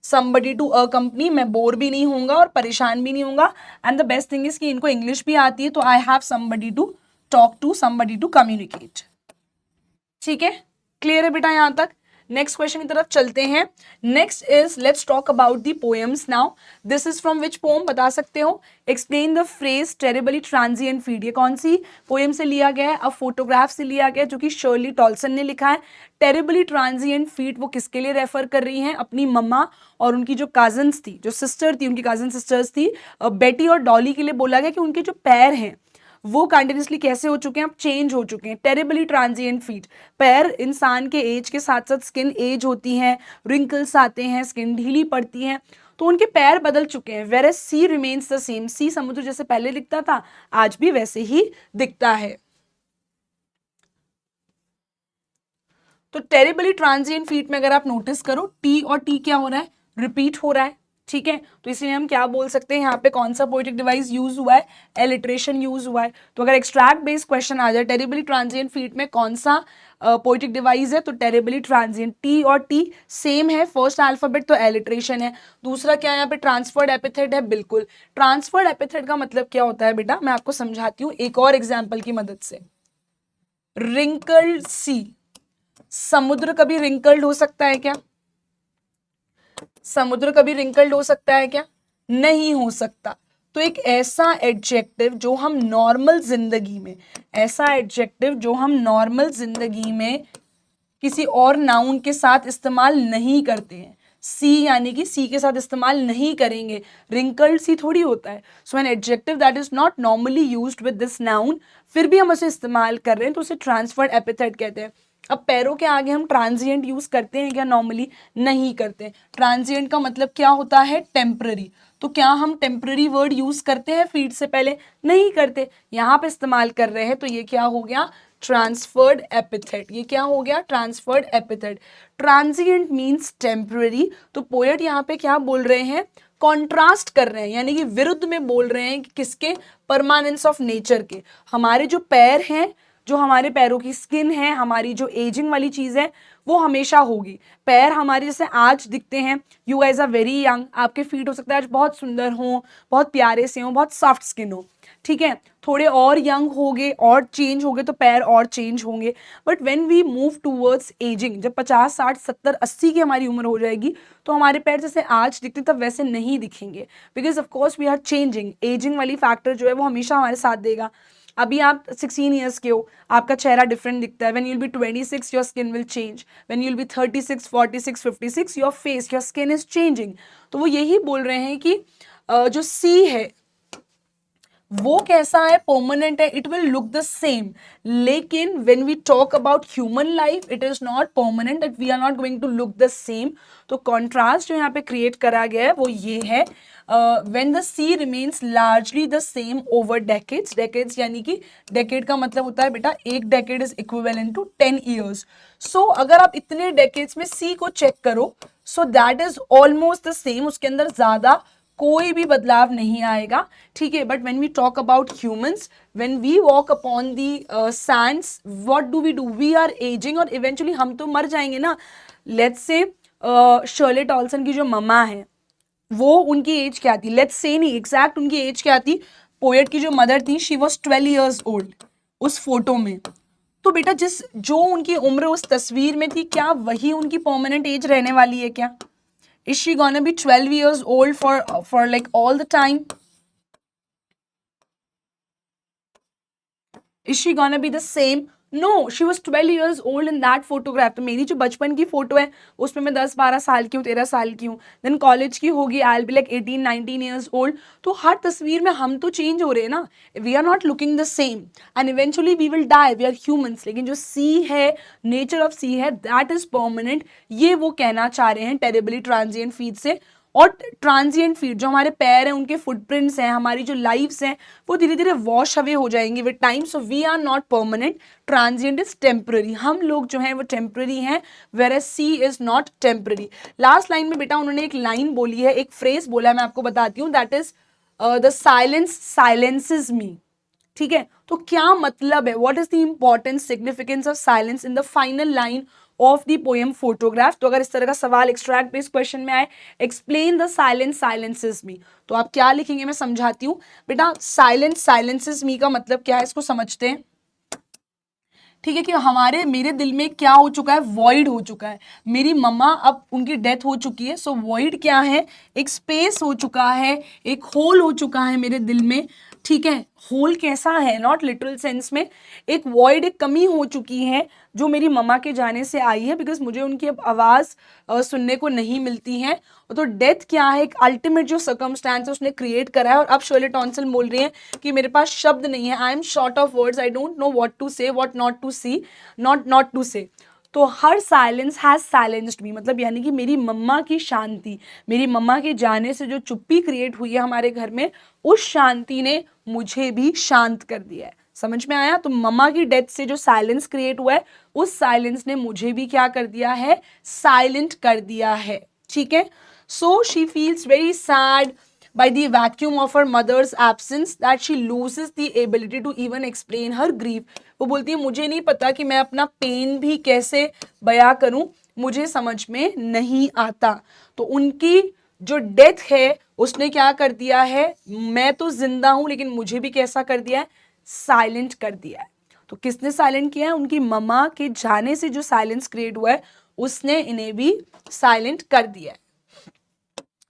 somebody to accompany, मैं बोर भी नहीं होऊंगा और परेशान भी नहीं होऊंगा, and the best thing is कि इनको इंग्लिश भी आती है, तो I have somebody to talk to, somebody to communicate. ठीक है, क्लियर है बेटा यहां तक? नेक्स्ट क्वेश्चन की तरफ चलते हैं. Next is let's talk about the poems now. This is from which poem, बता सकते हो? Explain the phrase terribly transient feet. ये कौन सी पोएम से लिया गया है? अ फोटोग्राफ से लिया गया है, जो कि शर्ली टॉल्सन ने लिखा है. टेरिबली ट्रांजिएंट फीट वो किसके लिए रेफर कर रही हैं? अपनी मम्मा और उनकी जो कजन्स थी, जो सिस्टर थी, उनकी कजन सिस्टर्स थी बेटी और डॉली के लिए बोला गया कि उनके जो पैर हैं वो कंटिन्यूसली कैसे हो चुके हैं? अब चेंज हो चुके हैं. टेरिबली ट्रांजिएंट फीट, पैर इंसान के एज के साथ साथ स्किन एज होती है, रिंकल्स आते हैं, स्किन ढीली पड़ती है, तो उनके पैर बदल चुके हैं. Whereas sea remains the same. Sea समुद्र जैसे पहले दिखता था, आज भी वैसे ही दिखता है. तो टेरिबली ट्रांजिएंट फीट में अगर आप नोटिस करो, टी और टी क्या हो रहा है? रिपीट हो रहा है. ठीक है, तो इसलिए हम क्या बोल सकते हैं? यहाँ पे कौन सा पोएटिक डिवाइस यूज हुआ है? एलिट्रेशन यूज हुआ है. तो अगर एक्सट्रैक्ट बेस्ड क्वेश्चन आ जाए टेरिबली ट्रांजिएंट फीट में कौन सा पोएटिक डिवाइस है, तो टेरिबली ट्रांजिएंट. टी और टी सेम है, फर्स्ट अल्फाबेट, तो एलिट्रेशन है. दूसरा क्या यहाँ पे? ट्रांसफर्ड एपिथेट है. बिल्कुल, ट्रांसफर्ड एपिथेट का मतलब क्या होता है बेटा? मैं आपको समझाती हूँ एक और एग्जाम्पल की मदद से. रिंकल्ड सी. समुद्र कभी रिंकल्ड हो सकता है क्या? समुद्र कभी रिंकल्ड हो सकता है क्या? नहीं हो सकता. तो एक ऐसा एडजेक्टिव जो हम नॉर्मल जिंदगी में, ऐसा एडजेक्टिव जो हम नॉर्मल जिंदगी में किसी और नाउन के साथ इस्तेमाल नहीं करते हैं, सी यानी कि सी के साथ इस्तेमाल नहीं करेंगे, रिंकल्ड सी थोड़ी होता है. So an adjective that is not normally used with this noun, फिर भी हम उसे इस्तेमाल कर रहे हैं, तो उसे ट्रांसफर्ड एपिथेट कहते हैं. अब पैरों के आगे हम ट्रांजिएंट यूज करते हैं क्या? नॉर्मली नहीं करते. ट्रांजिएंट का मतलब क्या होता है? टेम्पररी. तो क्या हम टेम्पररी वर्ड यूज करते हैं फीट से पहले? नहीं करते. यहाँ पे इस्तेमाल कर रहे हैं, तो ये क्या हो गया? Transferred epithet. ये क्या हो गया? Transferred epithet. Transient means temporary. तो पोएट यहाँ पे क्या बोल रहे हैं? कॉन्ट्रास्ट कर रहे हैं, यानी कि विरुद्ध में बोल रहे हैं कि किसके? परमानेंस ऑफ नेचर के. हमारे जो पैर हैं, जो हमारे पैरों की स्किन है, हमारी जो एजिंग वाली चीज़ है, वो हमेशा होगी. पैर हमारे जैसे आज दिखते हैं, you guys are very young, आपके फीट हो सकता है आज बहुत सुंदर हो, बहुत प्यारे से हो, बहुत सॉफ्ट स्किन हो. ठीक है, थोड़े और यंग हो गए और चेंज हो गए तो पैर और चेंज होंगे. But when we move towards ageing, जब 50, 60, 70, 80 की हमारी उम्र हो जाएगी, तो हमारे पैर जैसे आज दिखते तब वैसे नहीं दिखेंगे. Because of course we are changing. Ageing वाली फैक्टर जो है वो हमेशा हमारे साथ देगा. अभी आप 16 ईयर्स के हो, आपका चेहरा डिफरेंट दिखता है. When you will B 26 your skin will change. When you will B 36, 46, 56 your face, your skin is changing. तो वो यही बोल रहे हैं कि जो सी है वो कैसा है? परमानेंट है. It will look the same. लेकिन when we talk about human life, it is not permanent, that we are not going to look the same. तो कॉन्ट्रास्ट जो यहाँ पे क्रिएट करा गया है वो ये है, when the sea remains largely the same over decades. Decades यानी कि डेकेड का मतलब होता है बेटा, एक decade is equivalent to 10 years. So अगर आप इतने डेकेड्स में सी को चेक करो, so that is almost the same. उसके अंदर ज्यादा कोई भी बदलाव नहीं आएगा. ठीक है, but when we talk about humans, when we walk upon the sands, what do? We are ageing, और इवेंचुअली हम तो मर जाएंगे ना. लेट्स से शर्ली टॉल्सन की जो मम्मा है, वो उनकी एज क्या थी? लेट्स से नहीं, एग्जैक्ट उनकी एज क्या थी? पोएट की जो मदर थी, शी वॉज 12 ईयर्स ओल्ड उस फोटो में. तो बेटा जो उनकी उम्र उस तस्वीर में थी, क्या वही उनकी परमानेंट एज रहने वाली है क्या? Is she gonna be 12 years old for like all the time? Is she gonna be the same? No, she was 12 years old in that photograph. तो मेरी जो बचपन की फोटो है उसमें मैं 10-12 साल की हूँ, 13 साल की हूँ. देन कॉलेज की होगी, I'll be like 18-19 years old. तो हर तस्वीर में हम तो चेंज हो रहे हैं ना. We are not looking the same and eventually we will die. We are humans. लेकिन जो सी है, नेचर ऑफ सी है, that is permanent. ये वो कहना चाह रहे हैं टेरिबली ट्रांजिएंट फीट से. और ट्रांजिएंट फीट, जो हमारे पैर हैं, उनके फुटप्रिंट्स हैं, हमारी जो लाइफ्स हैं, वो धीरे धीरे वॉश अवे हो जाएंगे with time. So we are not permanent. Transient is temporary. हम लोग जो हैं वो टेम्पररी हैं, whereas sea is not temporary. Last line में बेटा उन्होंने एक लाइन बोली है, एक फ्रेज बोला है, मैं आपको बताती हूँ. That is the silence silences me. ठीक है, तो क्या मतलब है? What is the important significance of silence in the final line of the poem photograph. तो अगर इस तरह का सवाल एक्सट्रैक्ट बेस्ड क्वेश्चन में आए, एक्सप्लेन द साइलेंस साइलेंसेस मी, तो आप क्या लिखेंगे मैं समझाती हूँ बेटा। साइलेंस साइलेंसेस मी का मतलब क्या है इसको समझते हैं। ठीक है कि हमारे मेरे दिल में क्या हो चुका है, वॉइड हो चुका है। मेरी मम्मा अब उनकी डेथ हो चुकी है, सो वॉइड क्या है, एक स्पेस हो चुका है, एक होल हो चुका है मेरे दिल में। ठीक है, होल कैसा है, नॉट लिटरल सेंस में, एक वॉइड, एक कमी हो चुकी है जो मेरी मम्मा के जाने से आई है, बिकॉज मुझे उनकी अब आवाज़ सुनने को नहीं मिलती है। तो डेथ क्या है, एक अल्टीमेट जो सर्कमस्टांस उसने क्रिएट करा है। और अब शर्ले टॉन्सल बोल रही है कि मेरे पास शब्द नहीं है, I am short of words, I don't know what to say, what not to see, not to say. तो हर साइलेंस हैज साइलेंस्ड मी, मतलब यानी कि मेरी मम्मा की शांति, मेरी मम्मा के जाने से जो चुप्पी क्रिएट हुई है हमारे घर में, उस शांति ने मुझे भी शांत कर दिया है। समझ में आया? तो मम्मा की डेथ से जो साइलेंस क्रिएट हुआ है, उस साइलेंस ने मुझे भी क्या कर दिया है, साइलेंट कर दिया है। ठीक है, so she feels very sad by the vacuum of her mother's absence that she loses the ability to even explain her grief। वो बोलती है मुझे नहीं पता कि मैं अपना पेन भी कैसे बयां करूं, मुझे समझ में नहीं आता। तो उनकी जो डेथ है उसने क्या कर दिया है, मैं तो जिंदा हूं लेकिन मुझे भी कैसा कर दिया है, साइलेंट कर दिया है। तो किसने साइलेंट किया है, उनकी मम्मा के जाने से जो साइलेंस क्रिएट हुआ है उसने इन्हें भी साइलेंट कर दिया है।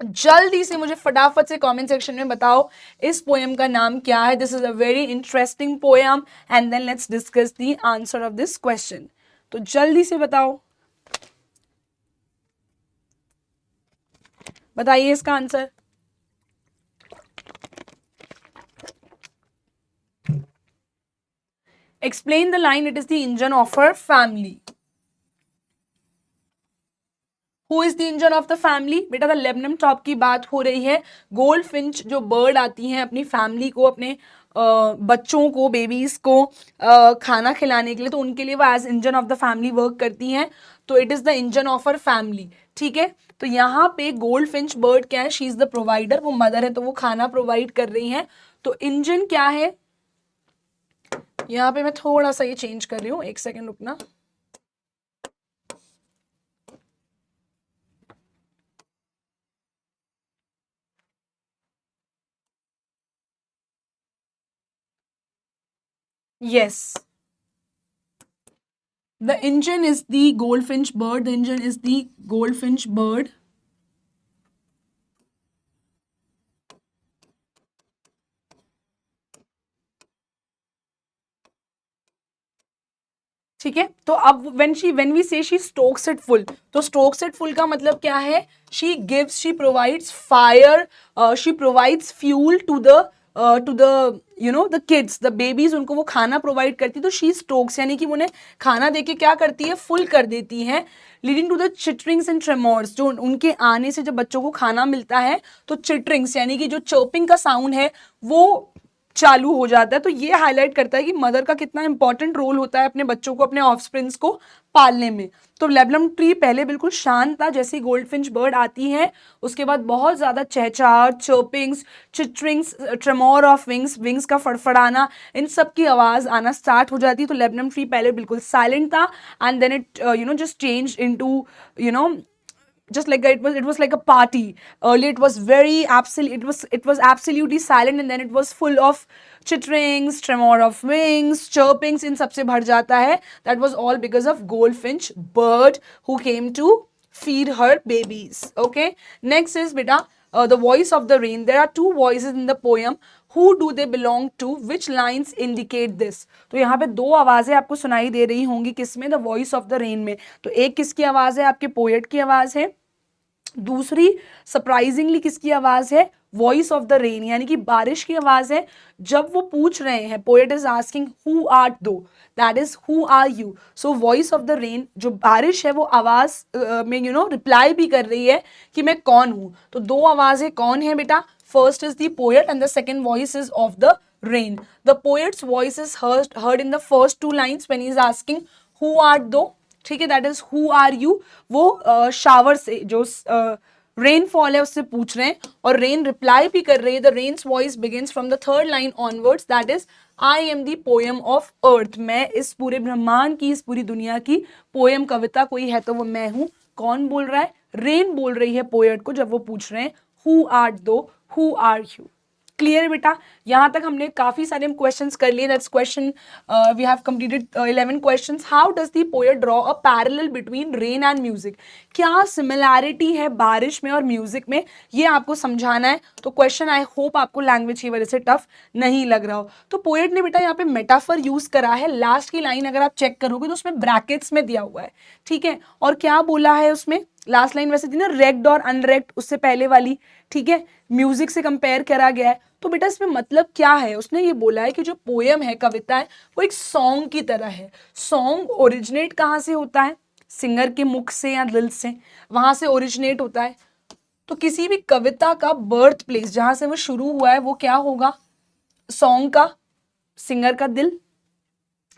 जल्दी से मुझे फटाफट से कमेंट सेक्शन में बताओ इस पोएम का नाम क्या है। This is a very interesting poem and then let's discuss the answer of this question. तो जल्दी से बताओ, बताइए इसका answer. Explain the line, it is the engine of her family. Who is the engine of the family? बेटा the laburnum top की बात हो रही है। गोल्ड फिंच जो बर्ड आती हैं अपनी फैमिली को, अपने बच्चों को, बेबीज को खाना खिलाने के लिए, तो उनके लिए वो as engine of the family work करती हैं। तो it is the engine of her family. ठीक है, तो यहाँ पे गोल्ड फिंच बर्ड क्या है, शी इज द प्रोवाइडर, वो मदर है तो वो खाना प्रोवाइड कर रही हैं। तो इंजन क्या है, यहाँ पे मैं थोड़ा सा ये चेंज कर रही हूँ, एक सेकेंड रुकना। Yes, the engine is the goldfinch bird. The engine is the goldfinch bird. ठीक है, तो अब when we say she stokes it full, तो stokes it full का मतलब क्या है, she provides fire, she provides fuel to the the kids, the babies, उनको वो खाना प्रोवाइड करती है। तो she stokes यानी कि उन्हें खाना देके क्या करती है, फुल कर देती है। Leading to the chitterings and tremors, जो उनके आने से जब बच्चों को खाना मिलता है तो चिटरिंग्स यानी कि जो चर्पिंग का साउंड है वो चालू हो जाता है। तो ये हाईलाइट करता है कि मदर का कितना इंपॉर्टेंट रोल होता है अपने बच्चों को, अपने ऑफस्प्रिंग्स को पालने में। तो लेबनम ट्री पहले बिल्कुल शांत था, जैसे गोल्डफिंच बर्ड आती है उसके बाद बहुत ज्यादा चहचहाट, chirpings, chitterings, tremor of wings, wings का फड़फड़ाना, इन सब की आवाज आना स्टार्ट हो जाती है। तो लेबनम ट्री पहले बिल्कुल साइलेंट था and then it just change into just like it was like a party. Earlier it was very it was absolutely silent and then it was full of chitterings, tremor of wings, chirpings, in सबसे भर जाता है। That was all because of goldfinch bird who came to feed her babies. Okay, next is beta the voice of the rain. There are two voices in the poem. Who do they belong to? Which lines indicate this? तो यहाँ पे दो आवाजें आपको सुनाई दे रही होंगी, किसमें, the voice of the rain में। तो एक किसकी आवाज है, आपके पोएट की आवाज है। दूसरी सरप्राइजिंगली किसकी आवाज है, वॉइस ऑफ द रेन यानी कि बारिश की आवाज है। जब वो पूछ रहे हैं, poet is asking who art thou, that is who are you. So voice of the rain, जो बारिश है वो आवाज में रिप्लाई भी कर रही है कि मैं कौन हूं। तो दो आवाजें कौन है बेटा, first is the poet and the second voice is of the rain. The poets voice is heard in the first two lines when he is asking who art thou। ठीक है, that is who are you. वो shower से जो rainfall है उससे पूछ रहे हैं, और रेन रिप्लाई भी कर रही है, the rain's voice begins from the third line onwards, that is I am the poem of earth, मैं इस पूरे ब्रह्मांड की, इस पूरी दुनिया की पोएम, कविता कोई है तो वो मैं हूं। कौन बोल रहा है? रेन बोल रही है पोएट को, जब वो पूछ रहे हैं who art thou, who are you. Clear बेटा? यहां तक हमने काफी सारे क्वेश्चंस कर लिए। That's question, we have completed 11 questions. How does the poet draw a parallel between rain and music? क्या सिमिलैरिटी है बारिश में और म्यूजिक में, ये आपको समझाना है। तो क्वेश्चन आई होप आपको लैंग्वेज की वजह से टफ नहीं लग रहा हो। तो पोएट ने बेटा यहाँ पे मेटाफर यूज करा है। लास्ट की लाइन अगर आप चेक करोगे तो उसमें ब्रैकेट्स में दिया हुआ है, ठीक है। और क्या बोला है उसमें? लास्ट लाइन वैसे थी ना, रेक्ड और अनरेक्ड, उससे पहले वाली, ठीक है, म्यूजिक से कंपेयर करा गया है। तो बेटा इसमें मतलब क्या है? उसने ये बोला है कि जो पोएम है, कविता है, वो एक सॉन्ग की तरह है। सॉन्ग ओरिजिनेट कहाँ से होता है? सिंगर के मुख से या दिल से, वहां से ओरिजिनेट होता है। तो किसी भी कविता का बर्थ प्लेस जहां से वो शुरू हुआ है वो क्या होगा? सॉन्ग का, सिंगर का दिल,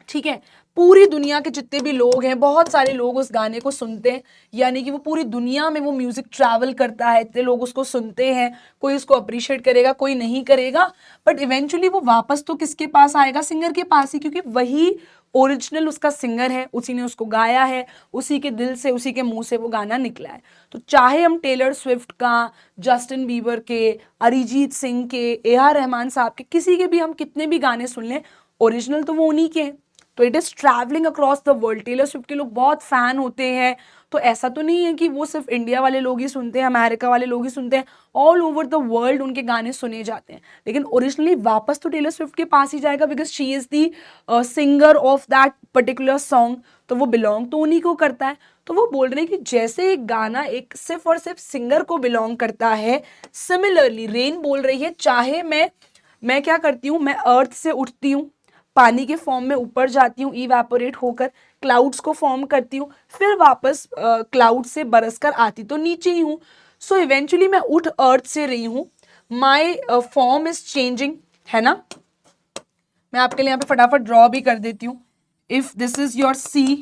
ठीक है। पूरी दुनिया के जितने भी लोग हैं, बहुत सारे लोग उस गाने को सुनते हैं, यानी कि वो पूरी दुनिया में वो म्यूजिक ट्रैवल करता है, इतने लोग उसको सुनते हैं। कोई उसको अप्रिशिएट करेगा, कोई नहीं करेगा, बट इवेंचुअली वो वापस तो किसके पास आएगा? सिंगर के पास ही, क्योंकि वही ओरिजिनल उसका सिंगर है, उसी ने उसको गाया है, उसी के दिल से, उसी के मुंह से वो गाना निकला है। तो चाहे हम टेलर स्विफ्ट का, जस्टिन बीबर के, अरिजीत सिंह के, ए.आर. रहमान साहब के, किसी के भी हम कितने भी गाने सुन लें, ओरिजिनल तो वो उन्हीं के हैं। तो it is travelling across the world. Taylor Swift के लोग बहुत फैन होते हैं, तो ऐसा तो नहीं है कि वो सिर्फ इंडिया वाले लोग ही सुनते हैं, अमेरिका वाले लोग ही सुनते हैं, ऑल ओवर द वर्ल्ड उनके गाने सुने जाते हैं। लेकिन ओरिजिनली वापस तो टेलर स्विफ्ट के पास ही जाएगा, because she is the singer of that particular song, तो वो बिलोंग तो उन्हीं को करता है। तो वो बोल रहे हैं कि जैसे एक गाना एक सिर्फ और सिर्फ सिंगर को बिलोंग करता है, सिमिलरली रेन बोल रही है, चाहे मैं क्या करती हूँ, मैं अर्थ से उठती हूँ, पानी के फॉर्म में ऊपर जाती हूँ, इवेपोरेट होकर क्लाउड्स को फॉर्म करती हूँ, फिर वापस क्लाउड से बरस कर आती तो नीचे ही हूँ। सो इवेंचुअली मैं उठ अर्थ से रही हूँ, माई फॉर्म इज चेंजिंग, है ना। मैं आपके लिए यहाँ पे फटाफट ड्रॉ भी कर देती हूँ। If this is your sea,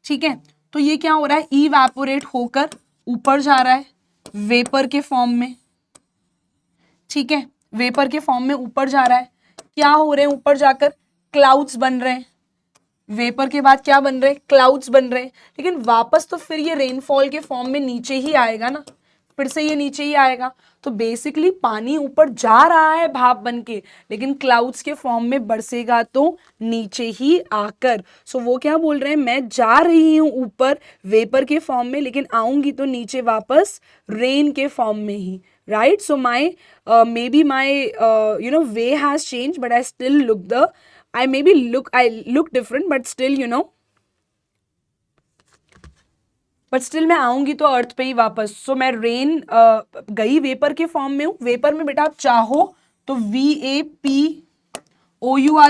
ठीक है, तो ये क्या हो रहा है? इवेपोरेट होकर ऊपर जा रहा है वेपर के फॉर्म में, ठीक है, वेपर के फॉर्म में ऊपर जा रहा है। क्या हो रहे हैं ऊपर जाकर? क्लाउड्स बन रहे हैं। वेपर के बाद क्या बन रहे हैं? क्लाउड्स बन रहे हैं। लेकिन वापस तो फिर ये रेनफॉल के फॉर्म में नीचे ही आएगा ना, फिर से ये नीचे ही आएगा। तो बेसिकली पानी ऊपर जा रहा है भाप बन के, लेकिन क्लाउड्स के फॉर्म में बरसेगा तो नीचे ही आकर। सो वो क्या बोल रहे हैं? मैं जा रही हूं ऊपर वेपर के फॉर्म में, लेकिन आऊंगी तो नीचे वापस रेन के फॉर्म में ही, right? So maybe my way has changed, but I still I look different, but still but still मैं आऊंगी तो अर्थ पे ही वापस। सो मैं रेन गई वेपर के फॉर्म में हूँ। वेपर में बेटा आप चाहो तो VAPOUR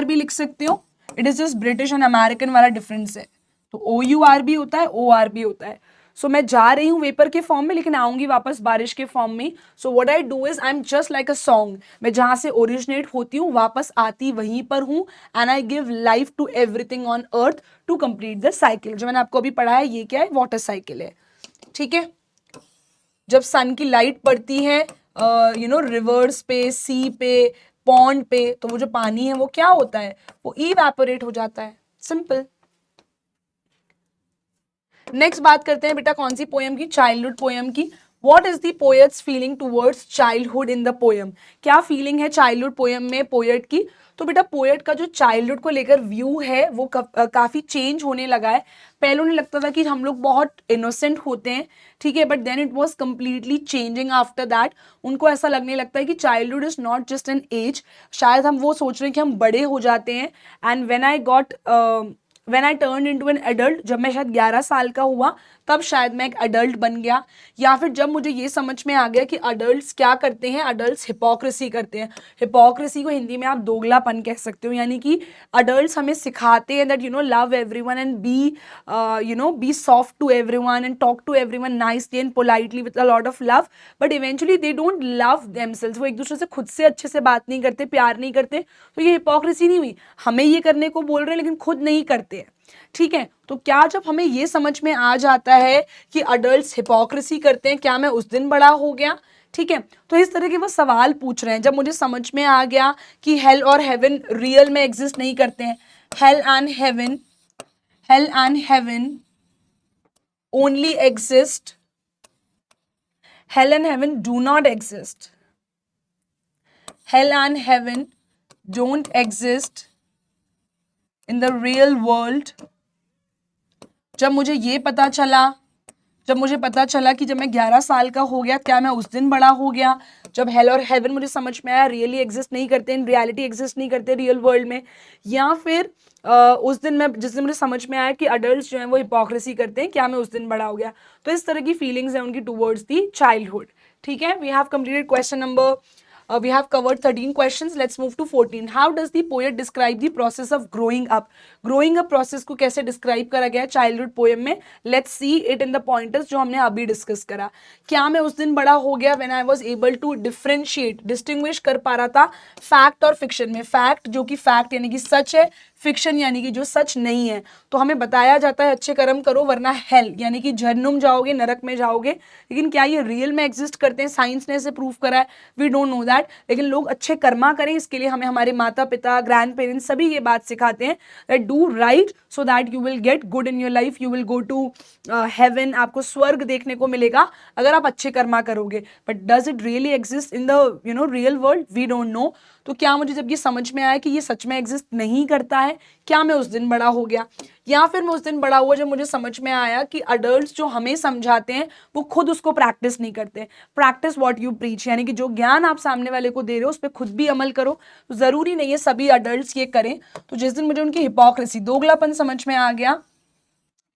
भी लिख सकते हो। It is just British and American वाला डिफरेंस है। तो OUR भी होता है, OR भी होता है। सो मैं जा रही हूँ वेपर के फॉर्म में, लेकिन आऊंगी वापस बारिश के फॉर्म में। So what I do is I am just like a song. मैं जहां से ओरिजिनेट होती हूँ वापस आती वहीं पर हूँ, and I give life to everything on earth to complete the cycle. जो मैंने आपको अभी पढ़ा है, ये क्या है? वाटर साइकिल है, ठीक है। जब सन की लाइट पड़ती है रिवर्स पे, सी पे, पॉन्ड पे, तो वो जो पानी है वो क्या होता है? वो इवेपोरेट हो जाता है। सिंपल। नेक्स्ट बात करते हैं बेटा कौन सी पोएम की? चाइल्डहुड पोएम की। What is the poets feeling towards childhood in the poem? क्या फीलिंग है चाइल्डहुड पोएम में पोएट की? तो बेटा पोएट का जो चाइल्डहुड को लेकर व्यू है वो काफी चेंज होने लगा है। पहले उन्हें लगता था कि हम लोग बहुत इनोसेंट होते हैं, ठीक है, but then it was completely changing after that. उनको ऐसा लगने लगता है कि childhood is not just an age. शायद हम वो सोच रहे हैं कि हम बड़े हो जाते हैं। And when I turn into an adult, जब मैं शायद 11 साल का हुआ तब शायद मैं एक अडल्ट बन गया, या फिर जब मुझे ये समझ में आ गया कि अडल्ट्स क्या करते हैं, अडल्ट्स हिपोक्रेसी करते हैं। हिपोक्रेसी को हिंदी में आप दोगलापन कह सकते हो, यानी कि अडल्ट्स हमें सिखाते हैं that love everyone and be soft to everyone and talk to everyone nicely and politely with a lot of love, but eventually they don't love themselves. वो एक दूसरे से खुद से अच्छे से बात नहीं करते, प्यार नहीं करते। तो ये हिपोक्रेसी नहीं हुई? हमें ये करने को बोल रहे हैं लेकिन खुद नहीं करते हैं। ठीक है, तो क्या जब हमें ये समझ में आ जाता है कि अडल्ट हिपोक्रेसी करते हैं, क्या मैं उस दिन बड़ा हो गया? ठीक है, तो इस तरह के वो सवाल पूछ रहे हैं। जब मुझे समझ में आ गया कि हेल और हेवन रियल में एग्जिस्ट नहीं करते हैं, hello and heaven only exist, hello and heaven do not exist, hello and heaven don't exist in the real world. जब मुझे ये पता चला, जब मुझे पता चला कि जब मैं 11 साल का हो गया, क्या मैं उस दिन बड़ा हो गया? जब हेल और हेवन मुझे समझ में आया रियली एग्जिस्ट नहीं करते, इन रियलिटी एग्जिस्ट नहीं करते रियल वर्ल्ड में, या फिर उस दिन मैं, जिस दिन मुझे समझ में आया कि अडल्ट जो हैं वो हिपोक्रेसी करते हैं, क्या मैं उस दिन बड़ा हो गया? तो इस तरह की फीलिंग्स हैं उनकी टूवर्ड्स दी चाइल्डहुड। ठीक है, we have completed question number we have covered 13 questions. Let's move to 14. How does the poet describe the process of growing up? Growing up process को कैसे describe करा गया है childhood poem में? Let's see it in the pointers जो हमने अभी discuss करा। क्या मैं उस दिन बड़ा हो गया when I was able to differentiate, distinguish कर पा रहा था fact और fiction में? fact जो कि fact यानी कि सच है, फिक्शन यानी कि जो सच नहीं है। तो हमें बताया जाता है अच्छे कर्म करो वरना हेल यानी कि जहन्नुम जाओगे, नरक में जाओगे। लेकिन क्या ये रियल में एग्जिस्ट करते हैं? साइंस ने इसे प्रूव करा है, वी डोंट नो दैट। लेकिन लोग अच्छे कर्मा करें, इसके लिए हमें हमारे माता पिता, ग्रैंड पेरेंट्स सभी ये बात सिखाते हैं that do right so that you will get good in your life, you will go to heaven, आपको स्वर्ग देखने को मिलेगा अगर आप अच्छे कर्मा करोगे। But does it really exist in the real world? We don't know. तो क्या मुझे जब ये समझ में आया कि ये सच में एग्जिस्ट नहीं करता है, क्या मैं उस दिन बड़ा हो गया? या फिर मैं उस दिन बड़ा हुआ जब मुझे समझ में आया कि अडल्ट्स जो हमें समझाते हैं वो खुद उसको प्रैक्टिस नहीं करते। प्रैक्टिस व्हाट यू प्रीच, यानी कि जो ज्ञान आप सामने वाले को दे रहे हो उस पर खुद भी अमल करो। तो जरूरी नहीं है सभी अडल्ट्स ये करें। तो जिस दिन मुझे उनकी हिपोक्रेसी, दोगलापन समझ में आ गया,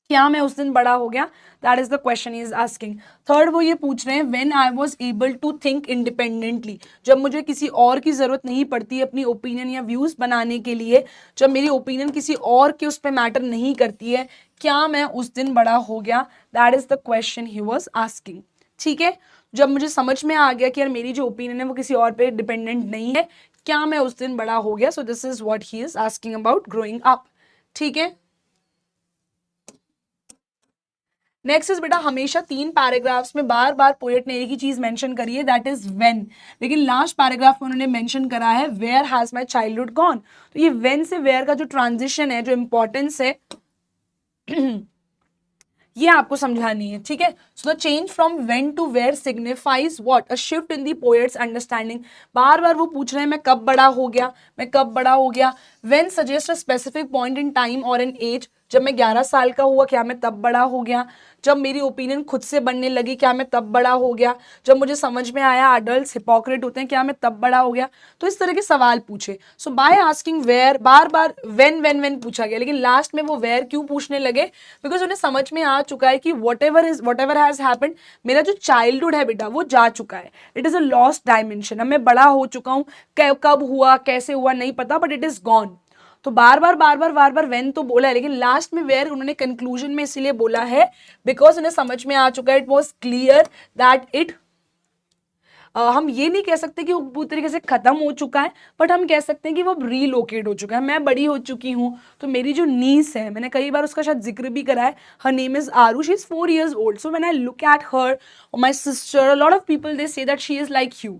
क्या मैं उस दिन बड़ा हो गया? That is the question he is asking. Third वो ये पूछ रहे हैं when I was able to think independently, जब मुझे किसी और की जरूरत नहीं पड़ती अपनी ओपिनियन या व्यूज बनाने के लिए, जब मेरी ओपिनियन किसी और के उस पर मैटर नहीं करती है, क्या मैं उस दिन बड़ा हो गया? That is the question he was asking. ठीक है, जब मुझे समझ में आ गया कि यार मेरी जो ओपिनियन है वो किसी और पे डिपेंडेंट नहीं है, क्या मैं उस दिन बड़ा हो गया? So this is what he is asking about growing up. ठीक है, नेक्स्ट इज बेटा, हमेशा 3 पैराग्राफ्स में बार बार पोएट ने एक ही चीज मेंशन करी है, दैट इज व्हेन। लेकिन लास्ट पैराग्राफ में उन्होंने मेंशन करा है where has my childhood gone. तो ये व्हेन से वेयर का जो ट्रांजिशन है, जो इंपॉर्टेंस है ये आपको समझानी है। ठीक है, so the change from when to where signifies what? A shift in the poet's understanding. बार बार वो पूछ रहे हैं मैं कब बड़ा हो गया, मैं कब बड़ा हो गया। When suggest a specific point in time और एन एज, जब मैं 11 साल का हुआ क्या मैं तब बड़ा हो गया? जब मेरी ओपिनियन खुद से बनने लगी क्या मैं तब बड़ा हो गया? जब मुझे समझ में आया अडल्ट्स हिपोक्रेट होते हैं क्या मैं तब बड़ा हो गया? तो इस तरह के सवाल पूछे। सो बाय आस्किंग वेयर, बार बार व्हेन पूछा गया, लेकिन लास्ट में वो वेयर क्यों पूछने लगे? बिकॉज उन्हें समझ में आ चुका है कि वट एवर हैज हैपेंड, मेरा जो चाइल्डहुड है बेटा वो जा चुका है, it is a lost dimension. अब मैं बड़ा हो चुका हूँ, कब हुआ कैसे हुआ नहीं पता, बट इट इज गॉन। तो बार बार व्हेन तो बोला है, लेकिन लास्ट में वेयर उन्होंने कंक्लूजन में इसीलिए बोला है बिकॉज उन्हें समझ में आ चुका है, it was clear that it, हम ये नहीं कह सकते कि वो पूरी तरीके से खत्म हो चुका है, बट हम कह सकते हैं कि वो रीलोकेट हो चुका है। मैं बड़ी हो चुकी हूँ, तो मेरी जो नीस है, मैंने कई बार उसका शायद जिक्र भी करा है, her name is Aaru, she is 4 years old. So when I look at her or my sister, a lot of people they say that she is like you.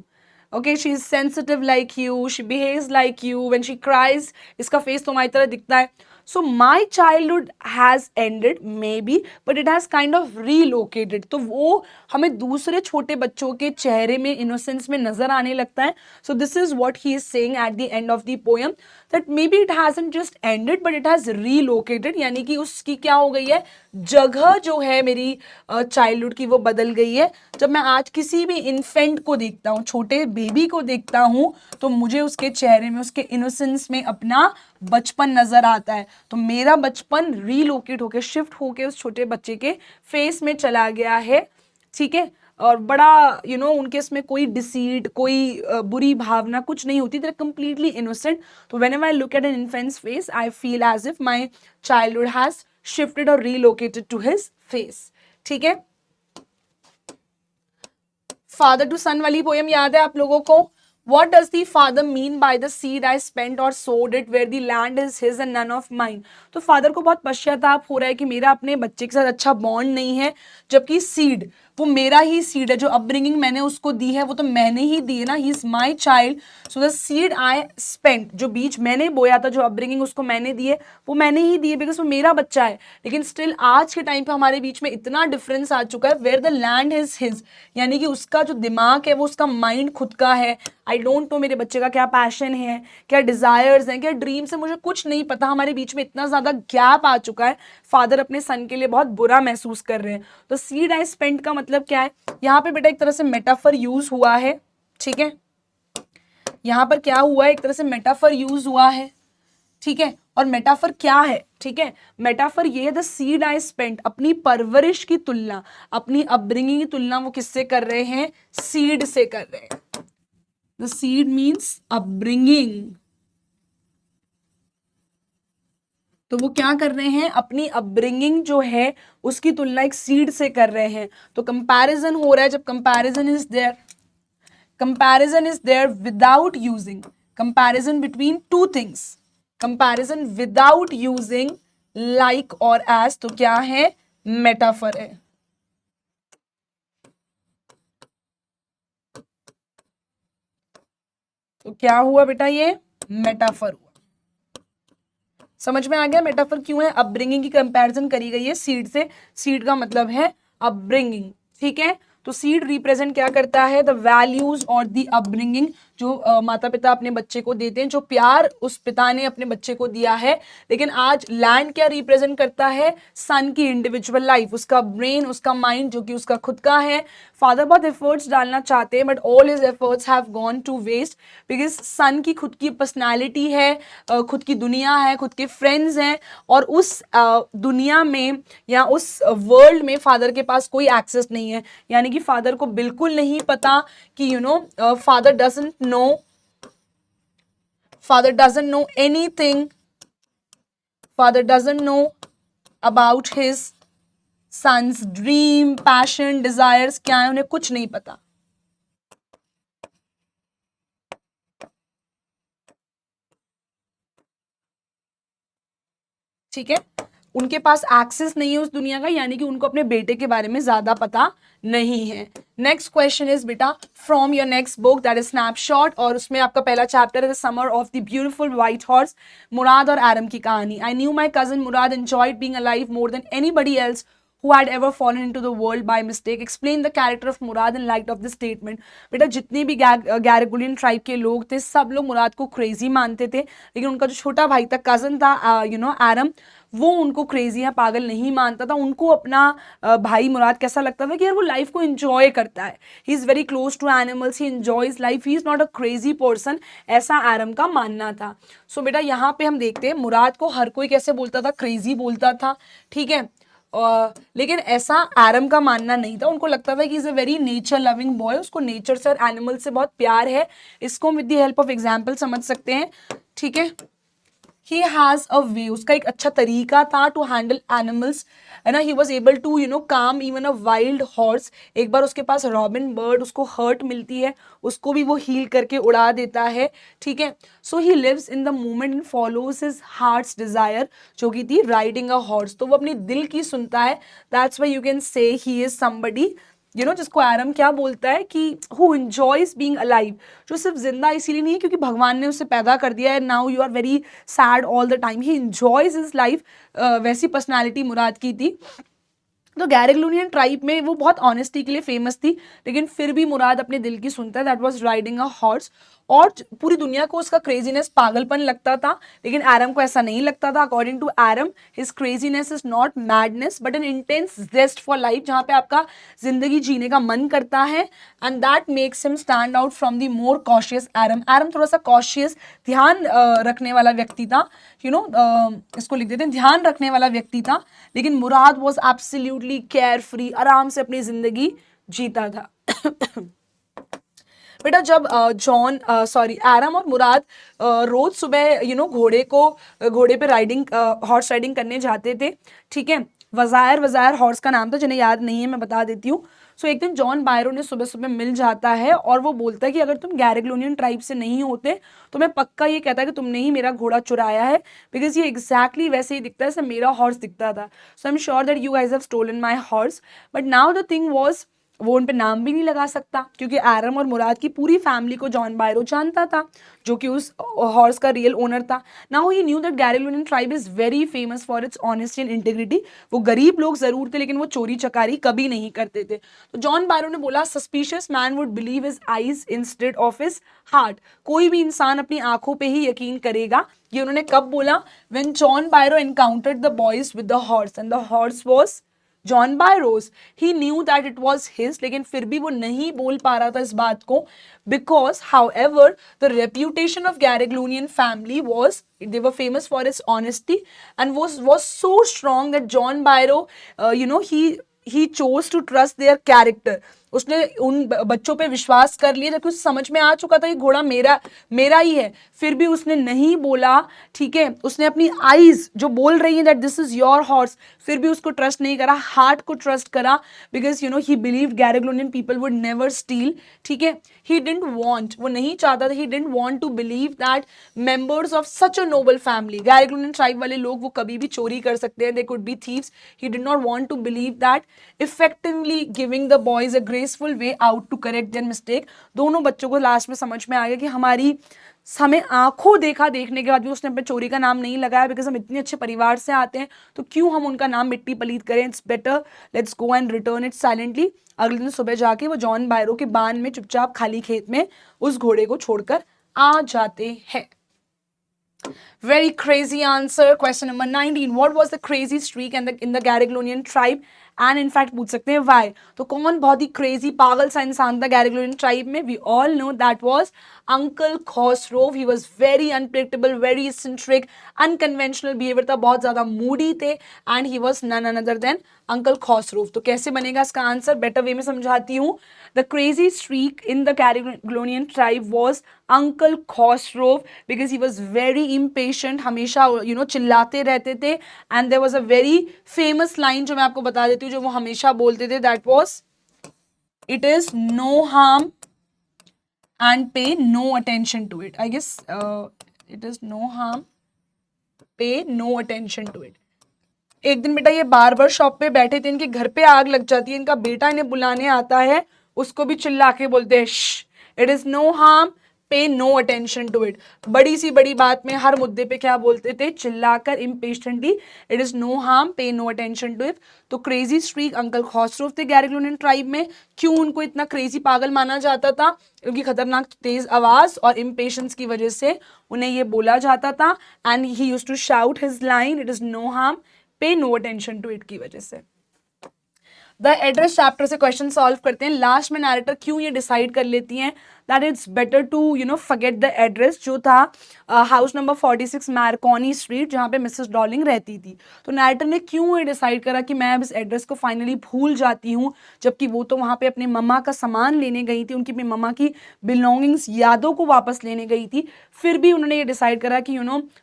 Okay, she is sensitive like you, she behaves like you, when she cries इसका face तुम्हारी तरह दिखता है। So my childhood has ended maybe, but it has kind of relocated. तो वो हमें दूसरे छोटे बच्चों के चेहरे में innocence में नजर आने लगता है। So this is what he is saying at the end of the poem, that maybe it hasn't just ended but it has relocated, यानी कि उसकी क्या हो गई है, जगह जो है मेरी चाइल्डहुड की वो बदल गई है। जब मैं आज किसी भी इन्फेंट को देखता हूँ, छोटे बेबी को देखता हूँ, तो मुझे उसके चेहरे में, उसके इनोसेंस में अपना बचपन नजर आता है। तो मेरा बचपन रीलोकेट होके, शिफ्ट होके उस छोटे बच्चे के फेस में चला गया है। ठीक है, और बड़ा उनके इसमें कोई डिसीट, कोई बुरी भावना कुछ नहीं होती, दे आर कंप्लीटली इनोसेंट। तो whenever I look at an infant's face I feel as if my childhood has shifted और रीलोकेटेड टू हिज फेस। ठीक है, फादर टू सन वाली पोएम याद है आप लोगों को? What does the father mean by the seed I spent or sowed it where the land is his and none of mine? तो फादर को बहुत पश्चाताप हो रहा है कि मेरा अपने बच्चे के साथ अच्छा बॉन्ड नहीं है, जबकि सीड वो मेरा ही सीड है, जो अपब्रिंगिंग मैंने उसको दी है वो तो मैंने ही दी है ना, he is my child. So the seed I spent, जो बीज मैंने बोया था, जो अपब्रिंगिंग उसको मैंने दी है, वो मैंने ही दी है बिकॉज वो मेरा बच्चा है. लेकिन स्टिल आज के टाइम पे हमारे बीच में इतना डिफरेंस आ चुका है, where the land is his, यानी कि उसका जो दिमाग है वो उसका माइंड खुद का है. आई डोंट नो मेरे बच्चे का क्या पैशन है, क्या डिजायर्स हैं, क्या ड्रीम्स है, मुझे कुछ नहीं पता. हमारे बीच में इतना ज्यादा गैप आ चुका है, फादर अपने सन के लिए बहुत बुरा महसूस कर रहे हैं. तो सीड आई स्पेंट का मतलब क्या है, यहाँ पे बेटा एक तरह से मेटाफर यूज हुआ है. ठीक है, यहाँ पर क्या हुआ है, एक तरह से मेटाफर यूज हुआ है. ठीक है, और मेटाफर क्या है, ठीक है, मेटाफर ये है द सीड आई स्पेंट, अपनी परवरिश की तुलना, अपनी अपब्रिंगिंग की तुलना वो किससे कर रहे हैं, सीड से कर रहे हैं. The seed means upbringing. तो वो क्या कर रहे हैं, अपनी अपब्रिंगिंग जो है उसकी तुलना एक सीड से कर रहे हैं. तो कंपैरिजन हो रहा है. जब comparison is there without using, comparison between two things, comparison without using like और एज, तो क्या है, मेटाफर है. तो क्या हुआ बेटा, ये मेटाफर हुआ. समझ में आ गया मेटाफर क्यों है, अपब्रिंगिंग की कंपैरिजन करी गई है सीड से. सीड का मतलब है अपब्रिंगिंग. ठीक है, तो सीड रिप्रेजेंट क्या करता है, द वैल्यूज और द अपब्रिंगिंग, जो माता पिता अपने बच्चे को देते हैं, जो प्यार उस पिता ने अपने बच्चे को दिया है. लेकिन आज लैंड क्या रिप्रेजेंट करता है, सन की इंडिविजुअल लाइफ, उसका ब्रेन, उसका माइंड जो कि उसका खुद का है. फादर बहुत एफर्ट्स डालना चाहते हैं but all his efforts have gone to waste, because son की खुद की पर्सनैलिटी है, खुद की दुनिया है, खुद के फ्रेंड्स हैं, और उस दुनिया में या उस वर्ल्ड में फादर के पास कोई एक्सेस नहीं है. यानी कि फादर को बिल्कुल नहीं पता कि father doesn't know anything, father doesn't know about his son's dream, passion, desires क्या है, उन्हें कुछ नहीं पता. ठीक है, उनके पास एक्सेस नहीं है उस दुनिया का, यानी कि उनको अपने बेटे के बारे में ज्यादा पता नहीं है. नेक्स्ट क्वेश्चन इज बेटा from your next book that is Snapshot, और उसमें आपका पहला चैप्टर है the summer of the beautiful white horse, Mourad और एरम की कहानी. I knew my cousin Mourad enjoyed being alive more than anybody else who had ever fallen into the world by mistake. Explain the character of Murad in light of this statement. बेटा जितने भी गैरेगुलियन tribe के लोग थे, सब लोग मुराद को crazy मानते थे, लेकिन उनका जो छोटा भाई था, कजन था, एरम, वो उनको क्रेजी या पागल नहीं मानता था. उनको अपना भाई मुराद कैसा लगता था कि यार वो लाइफ को एंजॉय करता है, he is very close to animals, he enjoys life, he is not a crazy person, ऐसा एरम का मानना था. सो बेटा यहाँ पे हम देखते हैं मुराद को हर कोई कैसे बोलता था, क्रेजी बोलता था. ठीक है, लेकिन ऐसा एरम का मानना नहीं था. उनको लगता था कि is a very nature loving boy, उसको नेचर से और एनिमल से बहुत प्यार है. इसको with the help of example समझ सकते हैं. ठीक है, he has a way, उसका एक अच्छा तरीका था to handle animals, है ना. he was able to calm even a wild horse. एक बार उसके पास रॉबिन बर्ड, उसको हर्ट मिलती है, उसको भी वो हील करके उड़ा देता है. ठीक है, so he lives in the moment and follows his heart's desire, जो कि थी riding a horse. तो वो अपनी दिल की सुनता है. that's why you can say he is somebody जिसको एरम क्या बोलता है कि हु एंजॉयज बीइंग अलाइव, जो सिर्फ जिंदा इसीलिए नहीं है क्योंकि भगवान ने उसे पैदा कर दिया है, now you are very sad all the time, he enjoys his life. वैसी पर्सनैलिटी मुराद की थी. तो गैरेगुलियन ट्राइब में वो बहुत ऑनेस्टी के लिए फेमस थी, लेकिन फिर भी मुराद अपने दिल की सुनता है. That was riding a horse. और पूरी दुनिया को उसका क्रेजीनेस पागलपन लगता था, लेकिन एरम को ऐसा नहीं लगता था. According to Aram, his craziness is not madness but an intense zest for life, जहाँ पे आपका जिंदगी जीने का मन करता है, and that makes him stand out from the more cautious Aram. Aram थोड़ा सा कॉशियस, ध्यान रखने वाला व्यक्ति था. इसको लिख देते हैं, ध्यान रखने वाला व्यक्ति था. लेकिन मुराद वॉज एब्सोल्युटली केयर फ्री, आराम से अपनी जिंदगी जीता था. बेटा जब एरम और मुराद रोज सुबह घोड़े पे राइडिंग, हॉर्स राइडिंग करने जाते थे. ठीक है, वजायर वजायर हॉर्स का नाम था, जिन्हें याद नहीं है मैं बता देती हूँ। सो एक दिन जॉन बायरो ने सुबह सुबह मिल जाता है और वो बोलता है कि अगर तुम गैरिग्लोनियन ट्राइब से नहीं होते तो मैं पक्का ये कहता कि तुमने ही मेरा घोड़ा चुराया है, बिकॉज ये एग्जैक्टली वैसे ही दिखता है जैसे मेरा हॉर्स दिखता था। So I am sure that you guys have stolen my horse. But now the thing was, वो उन पे नाम भी नहीं लगा सकता क्योंकि एरम और मुराद की पूरी फैमिली को जॉन बायरो जानता था, जो कि उस हॉर्स का रियल ओनर था। Now he knew that Garoghlanian tribe is very famous for its honesty and integrity. वो गरीब लोग जरूर थे लेकिन वो चोरी चकारी कभी नहीं करते थे। तो जॉन बायरो ने बोला, suspicious man would believe his eyes instead of his heart. कोई भी इंसान अपनी आंखों पे ही यकीन करेगा। ये उन्होंने कब बोला? When John Byro encountered the boys with the horse and the horse was John Byro's. He knew that it was his, लेकिन फिर भी वो नहीं बोल पा रहा था इस बात को, because however the reputation of Garoghlanian family was, they were famous for its honesty and was so strong that John Byro, he chose to trust their character. उसने उन बच्चों पे विश्वास कर लिया जबकि उसे समझ में आ चुका था ये घोड़ा मेरा ही है, फिर भी उसने नहीं बोला। ठीक है, उसने अपनी आईज जो बोल रही है that this is your horse, फिर भी उसको ट्रस्ट नहीं करा, हार्ट को ट्रस्ट करा, because he believed Garoghlanian people would never steal. ठीक है, ही डिडंट वांट, वो नहीं चाहता था, he didn't want to believe that members of such a noble family, Garoghlanian tribe वाले लोग वो कभी भी चोरी कर सकते हैं, they could be thieves. He did not want to believe that effectively giving the boys a graceful way out to correct their mistake. दोनों बच्चों को लास्ट में समझ में आ गया कि हमें आंखों देखा देखने के बाद भी उसने अपने चोरी का नाम नहीं लगाया, बिकॉज हम इतने अच्छे परिवार से आते हैं तो क्यों हम उनका नाम मिट्टी पलीत करें। It's better let's go and return it silently. अगले दिन सुबह जाके वो जॉन बायरो के बान में चुपचाप खाली खेत में उस घोड़े को छोड़कर आ जाते हैं। Very crazy answer. Question number 19. What was the crazy streak in the Gariglonian tribe? And in fact पूछ सकते हैं why? तो कौन बहुत ही crazy पागल सा इंसान था Gariglonian tribe में? We all know that was Uncle Khosrow. He was very unpredictable, very eccentric, unconventional behavior था, बहुत ज़्यादा moody थे, and he was none other than Uncle Khosrow. तो कैसे बनेगा इसका आंसर? बेटर वे में समझाती हूँ। The crazy streak in the Gariglonian tribe was Uncle Khosrow because he was very impatient, हमेशा चिल्लाते रहते थे, and there was a very famous line जो मैं आपको बता देती हूँ जो वो हमेशा बोलते थे, that was it is no harm and pay no attention to it. I guess it is no harm, pay no attention to it. एक दिन बेटा ये बार्बर शॉप पे बैठे थे, इनके घर पे आग लग जाती है, इनका बेटा इन्हें बुलाने आता है, उसको भी चिल्ला के बोलते हैं it is no harm pay no attention to it. बड़ी सी बड़ी बात में हर मुद्दे पे क्या बोलते थे? चिल्लाकर impatiently it is no harm pay no attention to it. तो क्रेजी स्ट्रीक अंकल खॉसरोव थे गैरिग्लोनियन ट्राइब में। क्यों उनको इतना क्रेजी पागल माना जाता था? उनकी खतरनाक तेज आवाज और इम्पेशंस की वजह से उन्हें ये बोला जाता था, and he used to shout his line it is no harm pay no attention to it की वजह से। द एड्रेस चैप्टर से क्वेश्चन सॉल्व करते हैं। लास्ट में नैरेटर क्यों ये डिसाइड कर लेती हैं that it's better to forget the address, जो था हाउस नंबर 46 मार्कोनी स्ट्रीट, जहाँ पे मिसेस डॉलिंग रहती थी। तो नैरेटर ने क्यों ये डिसाइड करा कि मैं अब इस एड्रेस को फाइनली भूल जाती हूँ, जबकि वो तो वहाँ पे अपने मम्मा का सामान लेने गई थी, उनकी अपनी मम्मा की बिलोंगिंग्स, यादों को वापस लेने गई थी, फिर भी उन्होंने ये डिसाइड करा कि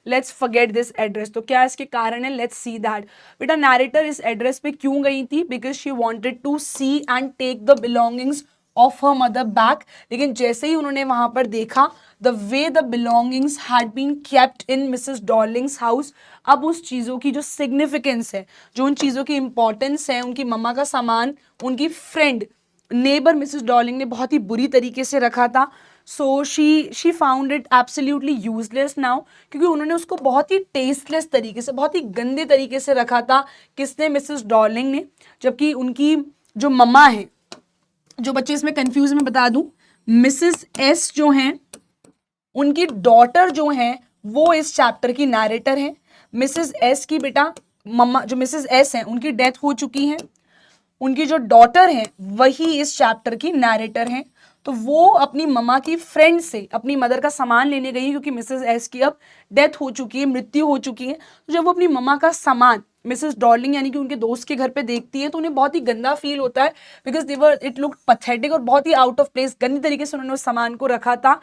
लेट्स फॉरगेट दिस एड्रेस। तो क्या इसके कारण है? Let's see that. बेटा नैरेटर इस एड्रेस पे क्यों गई थी? Because she wanted to see and take the belongings of her mother back. लेकिन जैसे ही उन्होंने वहां पर देखा the way the belongings had been kept in Mrs Dorling's house, अब उस चीज़ों की जो सिग्निफिकेंस है, जो उन चीज़ों की इंपॉर्टेंस है, उनकी मम्मा का सामान उनकी फ्रेंड नेबर मिसेस डॉर्लिंग ने बहुत ही बुरी तरीके से रखा था। So she found it absolutely useless now, क्योंकि उन्होंने उसको बहुत ही टेस्टलेस तरीके से, बहुत ही गंदे तरीके से रखा था। किसने? मिसेस डॉर्लिंग ने। जबकि उनकी जो मम्मा है, जो बच्चे इसमें कंफ्यूज में बता दूं, मिसेस एस जो हैं, उनकी डॉटर जो हैं वो इस चैप्टर की नैरेटर हैं। मिसेस एस की बेटा मम्मा, जो मिसेस एस हैं, उनकी डेथ हो चुकी है, उनकी जो डॉटर हैं वही इस चैप्टर की नैरेटर हैं। तो वो अपनी मम्मा की फ्रेंड से अपनी मदर का सामान लेने गई, क्योंकि मिसेस एस की अब डेथ हो चुकी है, मृत्यु हो चुकी है। तो जब वो अपनी मम्मा का सामान मिसेस डॉर्लिंग यानी कि उनके दोस्त के घर पे देखती है तो उन्हें बहुत ही गंदा फील होता है, बिकॉज इट लुक पैथेटिक और बहुत ही आउट ऑफ प्लेस, गंदी तरीके से उन्होंने उस सामान को रखा था।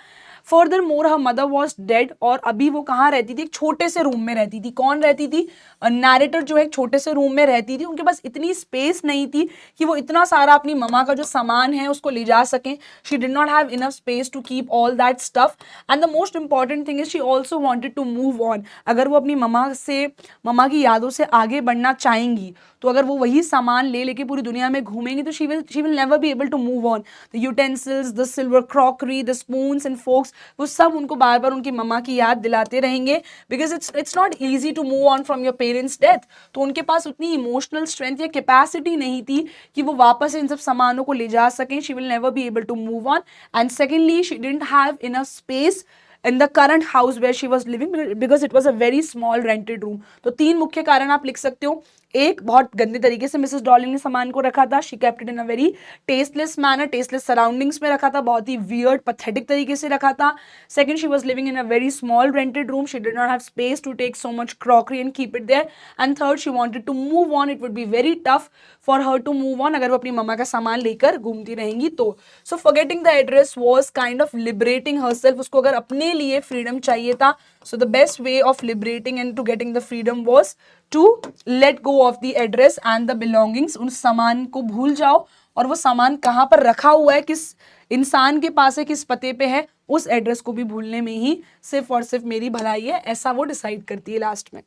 Further more her mother was dead, और अभी वो कहाँ रहती थी, एक छोटे से रूम में रहती थी। कौन रहती थी, नैरेटर जो है एक छोटे से रूम में रहती थी। उनके पास इतनी स्पेस नहीं थी कि वो इतना सारा अपनी ममा का जो सामान है उसको ले जा सकें। She did not have enough space to keep all that stuff, and the most important thing is she also wanted to move on. अगर वो अपनी ममा की यादों से आगे बढ़ना चाहेंगी, तो अगर वो वही सामान ले लेके पूरी दुनिया में घूमेंगी, तो she will never be able to move on. The utensils, the silver crockery, the spoons and forks, वो सब उनको बार बार उनकी मम्मा की याद दिलाते रहेंगे, because it's not easy to move on from your parents' death. तो उनके पास उतनी इमोशनल स्ट्रेंथ या कैपेसिटी नहीं थी कि वो वापस इन सब सामानों को ले जा सकें। She will never be able to move on, and secondly she didn't have enough space in the current house where she was living, because it was a very small rented room. तो 3 मुख्य कारण आप लिख सकते हो। एक, बहुत गंदे तरीके से मिसेस डॉर्लिंग ने सामान को रखा था। She kept it in a very tasteless manner, tasteless surroundings में रखा था, बहुत ही वियर्ड पैथेटिक तरीके से रखा था। Second, she was living in a very small rented room, she did not have space to take so much crockery and keep it there. And third, she wanted to move on, it would be very tough for her to move on अगर वो अपनी मम्मा का सामान लेकर घूमती रहेंगी तो। So forgetting the address was kind of liberating herself, उसको अगर अपने लिए फ्रीडम चाहिए था। So the best way of liberating and to getting the freedom was to let go of the address and the belongings. उन सामान को भूल जाओ, और वो सामान कहाँ पर रखा हुआ है, किस इंसान के पास है, किस पते पे है, उस एड्रेस को भी भूलने में ही सिर्फ और सिर्फ मेरी भलाई है, ऐसा वो डिसाइड करती है लास्ट में।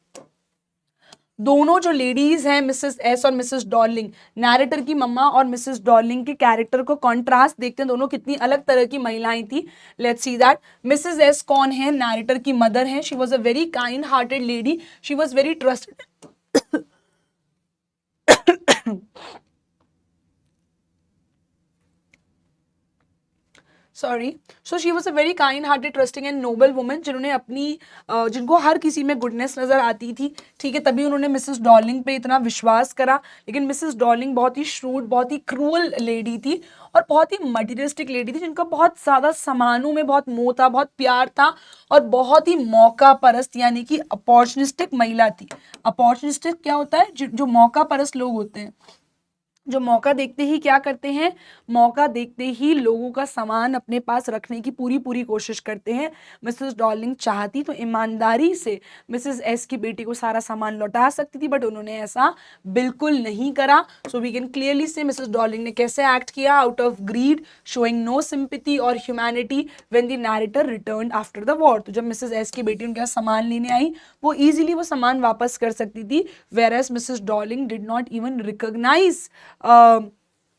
दोनों जो लेडीज हैं, मिसेस एस और मिसेस डॉर्लिंग, नैरेटर की मम्मा और मिसेस डॉर्लिंग के कैरेक्टर को कॉन्ट्रास्ट देखते हैं, दोनों कितनी अलग तरह की महिलाएं थी। Let's see that. Mrs S कौन है, नैरेटर की मदर है। She was a very kind hearted lady, she was very trusted sorry. So she was a very kind hearted, trusting and noble woman, जिन्होंने अपनी जिनको हर किसी में गुडनेस नजर आती थी। ठीक है, तभी उन्होंने मिसेस डॉर्लिंग पे इतना विश्वास करा। लेकिन मिसेस डॉर्लिंग बहुत ही श्रूड, बहुत ही क्रूअल लेडी थी, और बहुत ही मटीरियलिस्टिक लेडी थी, जिनका बहुत ज़्यादा सामानों में बहुत मोह था, बहुत प्यार था, और बहुत ही मौका परस्त यानी कि अपॉर्चुनिस्टिक महिला थी। अपॉर्चुनिस्टिक क्या होता है, जो मौका परस्त लोग होते हैं, जो मौका देखते ही क्या करते हैं, मौका देखते ही लोगों का सामान अपने पास रखने की पूरी पूरी कोशिश करते हैं। मिसेस डॉर्लिंग चाहती तो ईमानदारी से मिसेस एस की बेटी को सारा सामान लौटा सकती थी, बट उन्होंने ऐसा बिल्कुल नहीं करा। So we can clearly see Mrs Dorling ने कैसे एक्ट किया, out of greed, showing no sympathy और humanity when the narrator returned after the war. तो जब मिसेस एस की बेटी उनके पास सामान लेने आई, वो इजीली वो सामान वापस कर सकती थी, whereas Mrs Dorling did not even recognise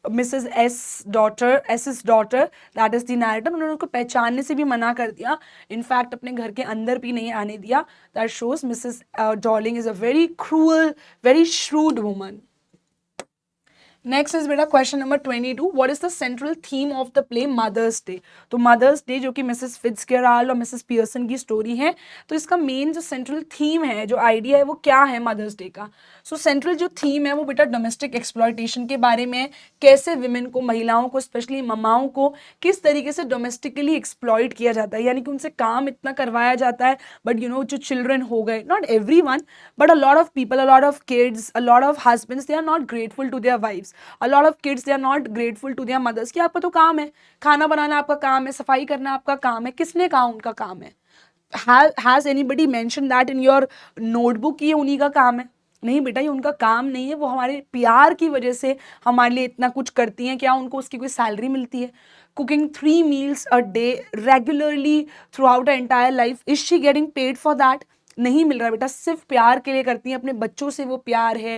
Mrs S daughter, that is the narrator. उन्होंने उनको पहचानने से भी मना कर दिया, इनफैक्ट अपने घर के अंदर भी नहीं आने दिया। That shows Mrs Dorling is a very cruel, very shrewd woman. Next is बेटा question number 22, what is the central theme of the play Mother's Day. तो मदर्स डे जो कि मिसेस फिट्जगेराल्ड और मिसेस पियर्सन की story है, तो इसका main जो सेंट्रल थीम है, जो आइडिया है, वो क्या है मदर्स डे का। सो सेंट्रल जो थीम है वो बेटा डोमेस्टिक एक्सप्लॉयटेशन के बारे में, कैसे विमेन को, महिलाओं को, स्पेशली ममाओं को किस तरीके से डोमेस्टिकली एक्सप्लॉयट किया जाता है, यानी कि उनसे काम इतना करवाया जाता है। बट यू नो, जो चिल्ड्रन हो गए, not every one, but a lot of people, a lot of kids, a lot of husbands, they are not grateful to their wives. A lot of kids, they are not grateful to their mothers कि आपका तो काम है, खाना बनाना आपका काम है, सफाई करना आपका काम है। किसने कहा उनका काम है? Has anybody mentioned that in your notebook ये उन्हीं का काम है? नहीं बेटा, ये उनका काम नहीं है। वो हमारे प्यार की वजह से हमारे लिए इतना कुछ करती हैं। क्या उनको उसकी कोई सैलरी मिलती है? Cooking 3 meals a day regularly throughout her entire life, is she getting paid for that? नहीं मिल रहा बेटा, सिर्फ प्यार के लिए करती हैं। अपने बच्चों से वो प्यार है,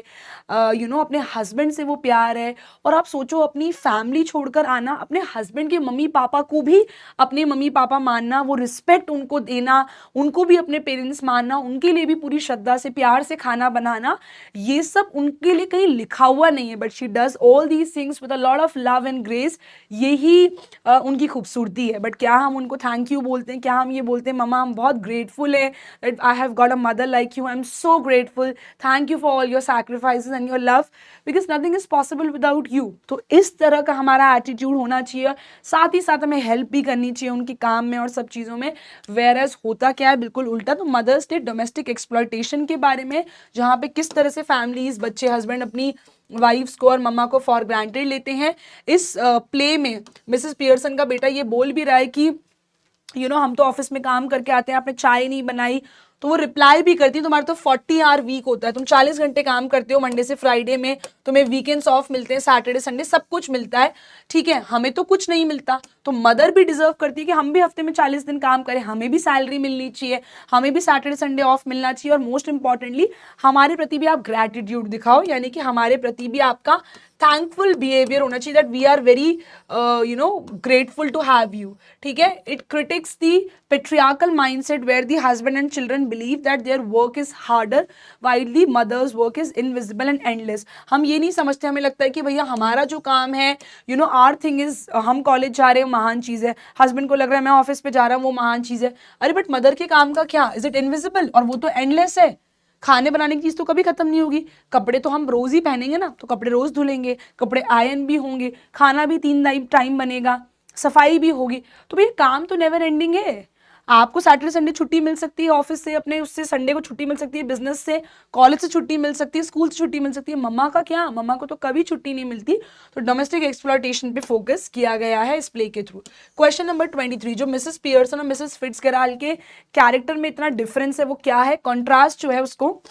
अपने हस्बैंड से वो प्यार है। और आप सोचो, अपनी फैमिली छोड़कर आना, अपने हस्बैंड के मम्मी पापा को भी अपने मम्मी पापा मानना, वो रिस्पेक्ट उनको देना, उनको भी अपने पेरेंट्स मानना, उनके लिए भी पूरी श्रद्धा से प्यार से खाना बनाना, ये सब उनके लिए कहीं लिखा हुआ नहीं है, but she does all these things with a lot of love and grace. यही उनकी खूबसूरती है। बट क्या हम उनको थैंक यू बोलते हैं? क्या हम ये बोलते हैं ममा हम बहुत ग्रेटफुल है that I have got a mother like you, I am so grateful, thank you for all your sacrifices and your love, because nothing is possible without you. तो इस तरह का हमारा एटीट्यूड होना चाहिए। साथ ही साथ हमें हेल्प भी करनी चाहिए उनके काम में और सब चीज़ों में। वेयर एज होता क्या है, बिल्कुल उल्टा। तो मदर्स डे डोमेस्टिक एक्सप्लॉयटेशन के बारे में, जहाँ पे किस तरह से फैमिलीज, बच्चे, हस्बैंड अपनी वाइफ्स को और मम्मा को फॉर ग्रांटेड लेते हैं। इस प्ले में मिसेस पियर्सन का बेटा ये बोल भी रहा है कि हम तो ऑफिस में काम करके आते हैं, आपने चाय नहीं बनाई, तो वो रिप्लाई भी करती है तुम्हारा तो 40 आवर वीक होता है, तुम 40 घंटे काम करते हो मंडे से फ्राइडे में, तुम्हें वीकेंड्स ऑफ मिलते हैं, सैटरडे संडे सब कुछ मिलता है, ठीक है, हमें तो कुछ नहीं मिलता। तो मदर भी डिजर्व करती है कि हम भी हफ्ते में 40 दिन काम करें, हमें भी सैलरी मिलनी चाहिए, हमें भी सैटरडे संडे ऑफ मिलना चाहिए, और मोस्ट इंपॉर्टेंटली हमारे प्रति भी आप ग्रैटिट्यूड दिखाओ, यानी कि हमारे प्रति भी आपका थैंकफुल बिहेवियर होना चाहिए, that we are very grateful to have you, ठीक है। It critics the patriarchal mindset where the husband and children believe that their work is harder while the mothers work is invisible and endless. हम ये नहीं समझते, हमें लगता है कि भैया हमारा जो काम है, आवर थिंग इज, हम कॉलेज जा रहे हैं महान चीज़ है, हस्बैंड को लग रहा है मैं ऑफिस पे जा रहा हूँ वो महान चीज़ है, अरे बट मदर के काम का क्या, इज इट इनविजिबल, और वो तो एंडलेस है। खाने बनाने की चीज तो कभी खत्म नहीं होगी, कपड़े तो हम रोज ही पहनेंगे ना, तो कपड़े रोज धुलेंगे, कपड़े आयरन भी होंगे, खाना भी 3 टाइम बनेगा, सफाई भी होगी, तो भैया काम तो नेवर एंडिंग है। आपको सैटरडे संडे छुट्टी मिल सकती है ऑफिस से, अपने उससे संडे को छुट्टी मिल सकती है, बिजनेस से, कॉलेज से छुट्टी मिल सकती है, स्कूल से छुट्टी मिल सकती है, मम्मा का क्या, मम्मा को तो कभी छुट्टी नहीं मिलती। तो डोमेस्टिक एक्सप्लॉयटेशन पे फोकस किया गया है इस प्ले के थ्रू। क्वेश्चन नंबर 23, जो मिसेस पियर्सन और मिसेस फिट्जगेराल्ड के कैरेक्टर में इतना डिफरेंस है वो क्या है, कॉन्ट्रास्ट जो है उसको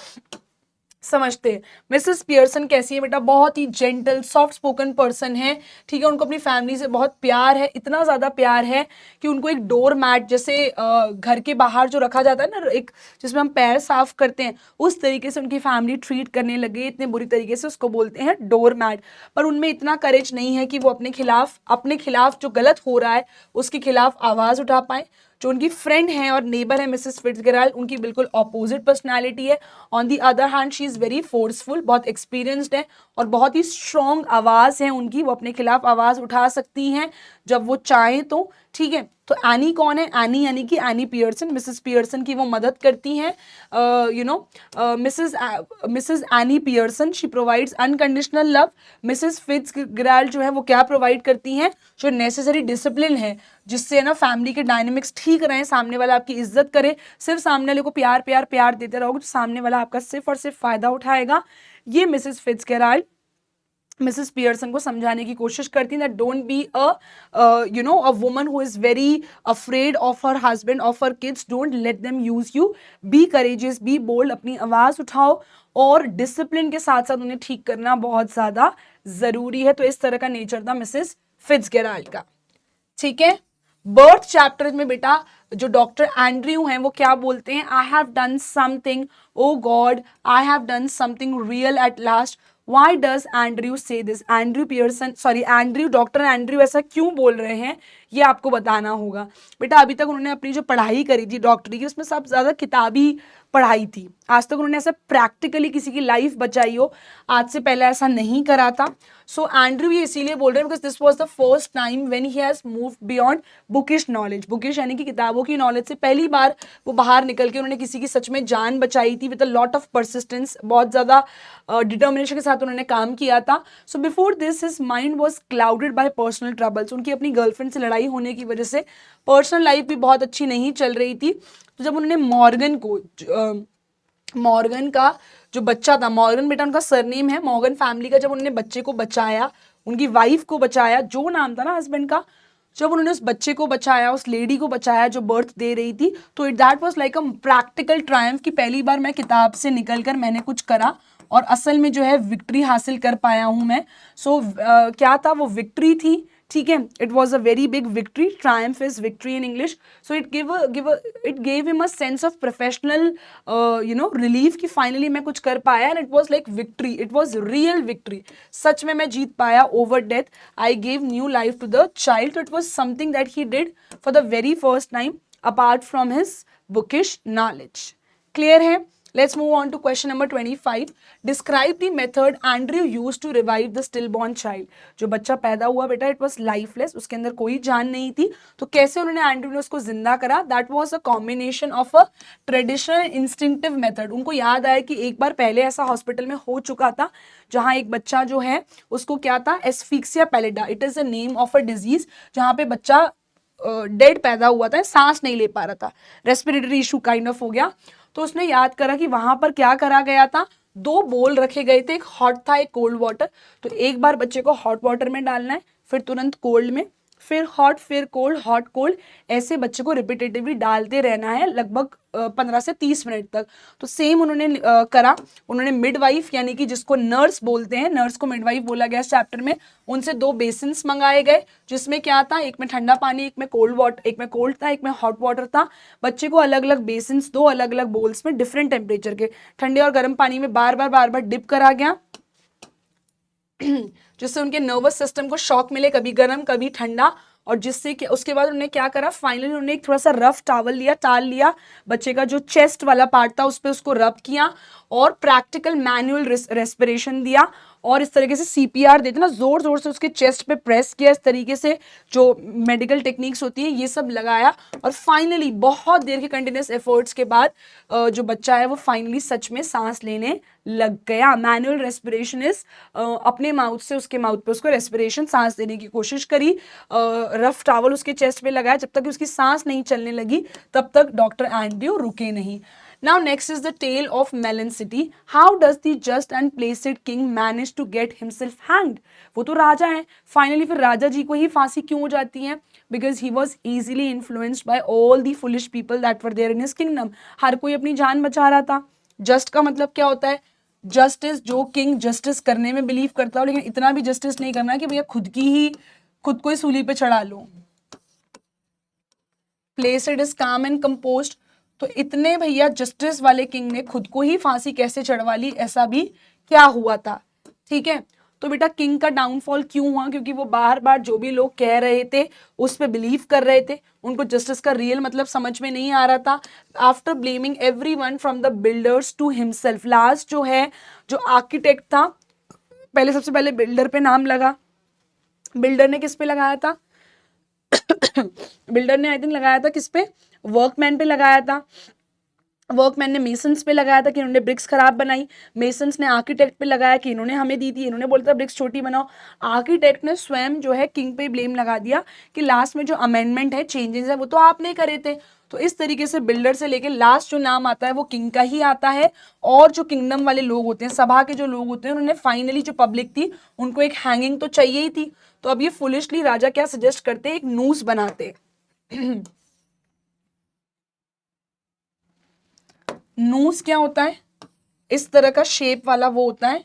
समझते हैं। मिसेस पियर्सन कैसी है बेटा, बहुत ही जेंटल सॉफ्ट स्पोकन पर्सन है, ठीक है, उनको अपनी फैमिली से बहुत प्यार है, इतना ज़्यादा प्यार है कि उनको एक डोर मैट जैसे घर के बाहर जो रखा जाता है ना, एक जिसमें हम पैर साफ करते हैं, उस तरीके से उनकी फैमिली ट्रीट करने लगे, इतने बुरी तरीके से, उसको बोलते हैं डोर मैट। पर उनमें इतना करेज नहीं है कि वो अपने खिलाफ जो गलत हो रहा है उसके खिलाफ आवाज़ उठा पाए। जो उनकी फ्रेंड है और नेबर है मिसेस फिट्जगेराल्ड, उनकी बिल्कुल ऑपोजिट पर्सनालिटी है। On the other hand she is very forceful, बहुत एक्सपीरियंस्ड है और बहुत ही स्ट्रॉन्ग आवाज़ है उनकी, वो अपने खिलाफ आवाज़ उठा सकती हैं जब वो चाहें तो, ठीक है। तो एनी कौन है, एनी यानी कि एनी पियर्सन, मिसेस पियर्सन की वो मदद करती हैं, Mrs any Pearson she provides unconditional love. Mrs Fitzgerald जो है वो क्या प्रोवाइड करती हैं, जो नेसेसरी डिसिप्लिन है, जिससे ना फैमिली के डायनेमिक्स ठीक रहें, सामने वाला आपकी इज्जत करे। सिर्फ सामने वाले को प्यार प्यार प्यार देते रहोगे तो सामने वाला आपका सिर्फ और सिर्फ फायदा उठाएगा। ये मिसेस फिट्जगेराल्ड मिसेस पियर्सन को समझाने की कोशिश करती है that don't be a woman who is very afraid of her husband, of her kids, don't let them use you, be courageous, be bold, अपनी आवाज़ उठाओ और डिसिप्लिन के साथ साथ उन्हें ठीक करना बहुत ज़्यादा ज़रूरी है। तो इस तरह का नेचर था मिसेस फिट्जगेराल्ड का, ठीक है। बर्थ चैप्टर में बेटा जो डॉक्टर एंड्रयू हैं वो क्या बोलते हैं, I have done something, oh God I have done something real at last. Why does Andrew say this, doctor Andrew ऐसा क्यों बोल रहे हैं, ये आपको बताना होगा। बेटा अभी तक उन्होंने अपनी जो पढ़ाई करी थी डॉक्टरी की, उसमें सब ज़्यादा किताबी पढ़ाई थी, आज तक उन्होंने ऐसा प्रैक्टिकली किसी की लाइफ बचाई हो आज से पहले ऐसा नहीं करा था। सो एंड्रयू ये इसीलिए बोल रहे हैं because this was the first time when he has moved beyond bookish knowledge, bookish यानी कि किताबों की नॉलेज से पहली बार वो बाहर निकल के उन्होंने किसी की सच में जान बचाई थी, with a lot of persistence, बहुत ज़्यादा डिटर्मिनेशन के साथ उन्होंने काम किया था। So before this his mind was clouded bye personal troubles, उनकी अपनी गर्लफ्रेंड से लड़ाई होने की वजह से पर्सनल लाइफ भी बहुत अच्छी नहीं चल रही थी। तो जब उन्होंने मॉर्गन का जो बच्चा था, मॉर्गन बेटा उनका सरनेम है, मॉर्गन फैमिली का, जब उन्होंने बच्चे को बचाया, उनकी वाइफ को बचाया, जो नाम था ना हस्बैंड का, जब उन्होंने उस बच्चे को बचाया, उस लेडी को बचाया जो बर्थ दे रही थी, तो that was like a practical Triumph कि पहली बार मैं किताब से निकलकर मैंने कुछ करा और असल में जो है विक्ट्री हासिल कर पाया हूँ मैं। सो क्या था वो, विक्ट्री थी, ठीक है। It was a very big victory, triumph is victory in English. So it gave him a sense of professional relief कि फाइनली मैं कुछ कर पाया, and it was like victory, it was real victory, सच में मैं जीत पाया over death, I gave new life to the child. तो it was something that he did for the very first time apart from his bookish knowledge. Clear है? Let's move on to question number 25. Describe the method Andrew used to revive the stillborn child. जो बच्चा पैदा हुआ बेटा, it was lifeless, उसके अंदर कोई जान नहीं थी, तो कैसे उन्होंने एंड्रयू ने उसको जिंदा करा? That was a combination of a traditional instinctive method. उनको याद आया कि एक बार पहले ऐसा हॉस्पिटल में हो चुका था जहाँ एक बच्चा जो है उसको क्या था, asphyxia pallida, it is the name of a disease, जहाँ पे बच्चा डेड पैदा हुआ था, सांस नहीं ले पा रहा था, रेस्पिरेटरी इशू काइंड ऑफ हो गया। तो उसने याद करा कि वहां पर क्या करा गया था, 2 बोल रखे गए थे, एक हॉट था एक कोल्ड वाटर। तो एक बार बच्चे को हॉट वाटर में डालना है, फिर तुरंत कोल्ड में, फिर हॉट कोल्ड, ऐसे बच्चे को रिपीटेटिवली डालते रहना है लगभग 15 से 30 मिनट तक। तो सेम उन्होंने करा। उन्होंने मिडवाइफ यानी कि जिसको नर्स बोलते हैं, नर्स को मिडवाइफ बोला गया इस चैप्टर में, उनसे 2 बेसिन्स मंगाए गए जिसमें क्या था, एक में ठंडा पानी, एक में कोल्ड वाटर, एक में कोल्ड था, एक में हॉट वाटर था। बच्चे को अलग अलग बेसिन्स, 2 अलग अलग बोल्स में डिफरेंट टेम्परेचर के ठंडे और गर्म पानी में बार बार डिप करा गया जिससे उनके नर्वस सिस्टम को शॉक मिले, कभी गर्म कभी ठंडा। और जिससे कि उसके बाद उन्होंने क्या करा, फाइनली उन्होंने एक थोड़ा सा रफ टाल लिया, बच्चे का जो चेस्ट वाला पार्ट था उस पर उसको रब किया और प्रैक्टिकल मैनुअल रेस्पिरेशन दिया और इस तरीके से सीपीआर देते ना, जोर जोर से उसके चेस्ट पे प्रेस किया, इस तरीके से जो मेडिकल टेक्निक्स होती है ये सब लगाया। और फाइनली बहुत देर के कंटिन्यूस एफर्ट्स के बाद जो बच्चा है वो फाइनली सच में सांस लेने लग गया। मैनुअल रेस्पिरेशन इज, अपने माउथ से उसके माउथ पे उसको रेस्पिरेशन, सांस देने की कोशिश करी, रफ टॉवल उसके चेस्ट पे लगाया, जब तक उसकी सांस नहीं चलने लगी तब तक डॉक्टर एंड्रयू रुके नहीं। Now next is the tale of Melon City. How does the just and placid king manage to get himself hanged? वो तो राजा है, फाइनली फिर राजा जी को ही फांसी क्यों हो जाती है? Because he was easily influenced by all the foolish people that were there in his kingdom. हर कोई अपनी जान बचा रहा था। जस्ट का मतलब क्या होता है? जस्टिस, जो किंग जस्टिस करने में बिलीव करता हो, लेकिन इतना भी जस्टिस नहीं करना कि भैया खुद को ही सूली पे चढ़ा लो। प्लेसिड इज काम एंड कंपोज्ड, तो इतने भैया जस्टिस वाले किंग ने खुद को ही फांसी कैसे चढ़वा ली, ऐसा भी क्या हुआ था? ठीक है, तो बेटा किंग का डाउनफॉल क्यों हुआ? क्योंकि वो बार बार जो भी लोग कह रहे थे उस पर बिलीव कर रहे थे, उनको जस्टिस का रियल मतलब समझ में नहीं आ रहा था। After blaming everyone from the builders to himself, last जो है जो आर्किटेक्ट था, पहले सबसे पहले बिल्डर पे नाम लगा। बिल्डर ने किस पे लगाया था? बिल्डर ने आई थिंक लगाया था किस पे? वर्कमैन पे लगाया था। वर्कमैन ने मेसन्स पे लगाया था कि इन्होंने ब्रिक्स खराब बनाई। मेसन्स ने आर्किटेक्ट पे लगाया कि इन्होंने हमें दी थी, इन्होंने बोला था ब्रिक्स छोटी बनाओ। आर्किटेक्ट ने स्वयं जो है किंग पे ब्लेम लगा दिया कि लास्ट में जो अमेंडमेंट है, चेंजेस है, वो तो आपने करे थे। तो इस तरीके से बिल्डर से लेके लास्ट जो नाम आता है वो किंग का ही आता है। और जो किंगडम वाले लोग होते हैं, सभा के जो लोग होते हैं, उन्होंने फाइनली जो पब्लिक थी उनको एक हैंगिंग तो चाहिए ही थी। तो अब ये फुलिशली राजा क्या सजेस्ट करते, एक नूस बनाते। नूस क्या होता है? इस तरह का शेप वाला वो होता है,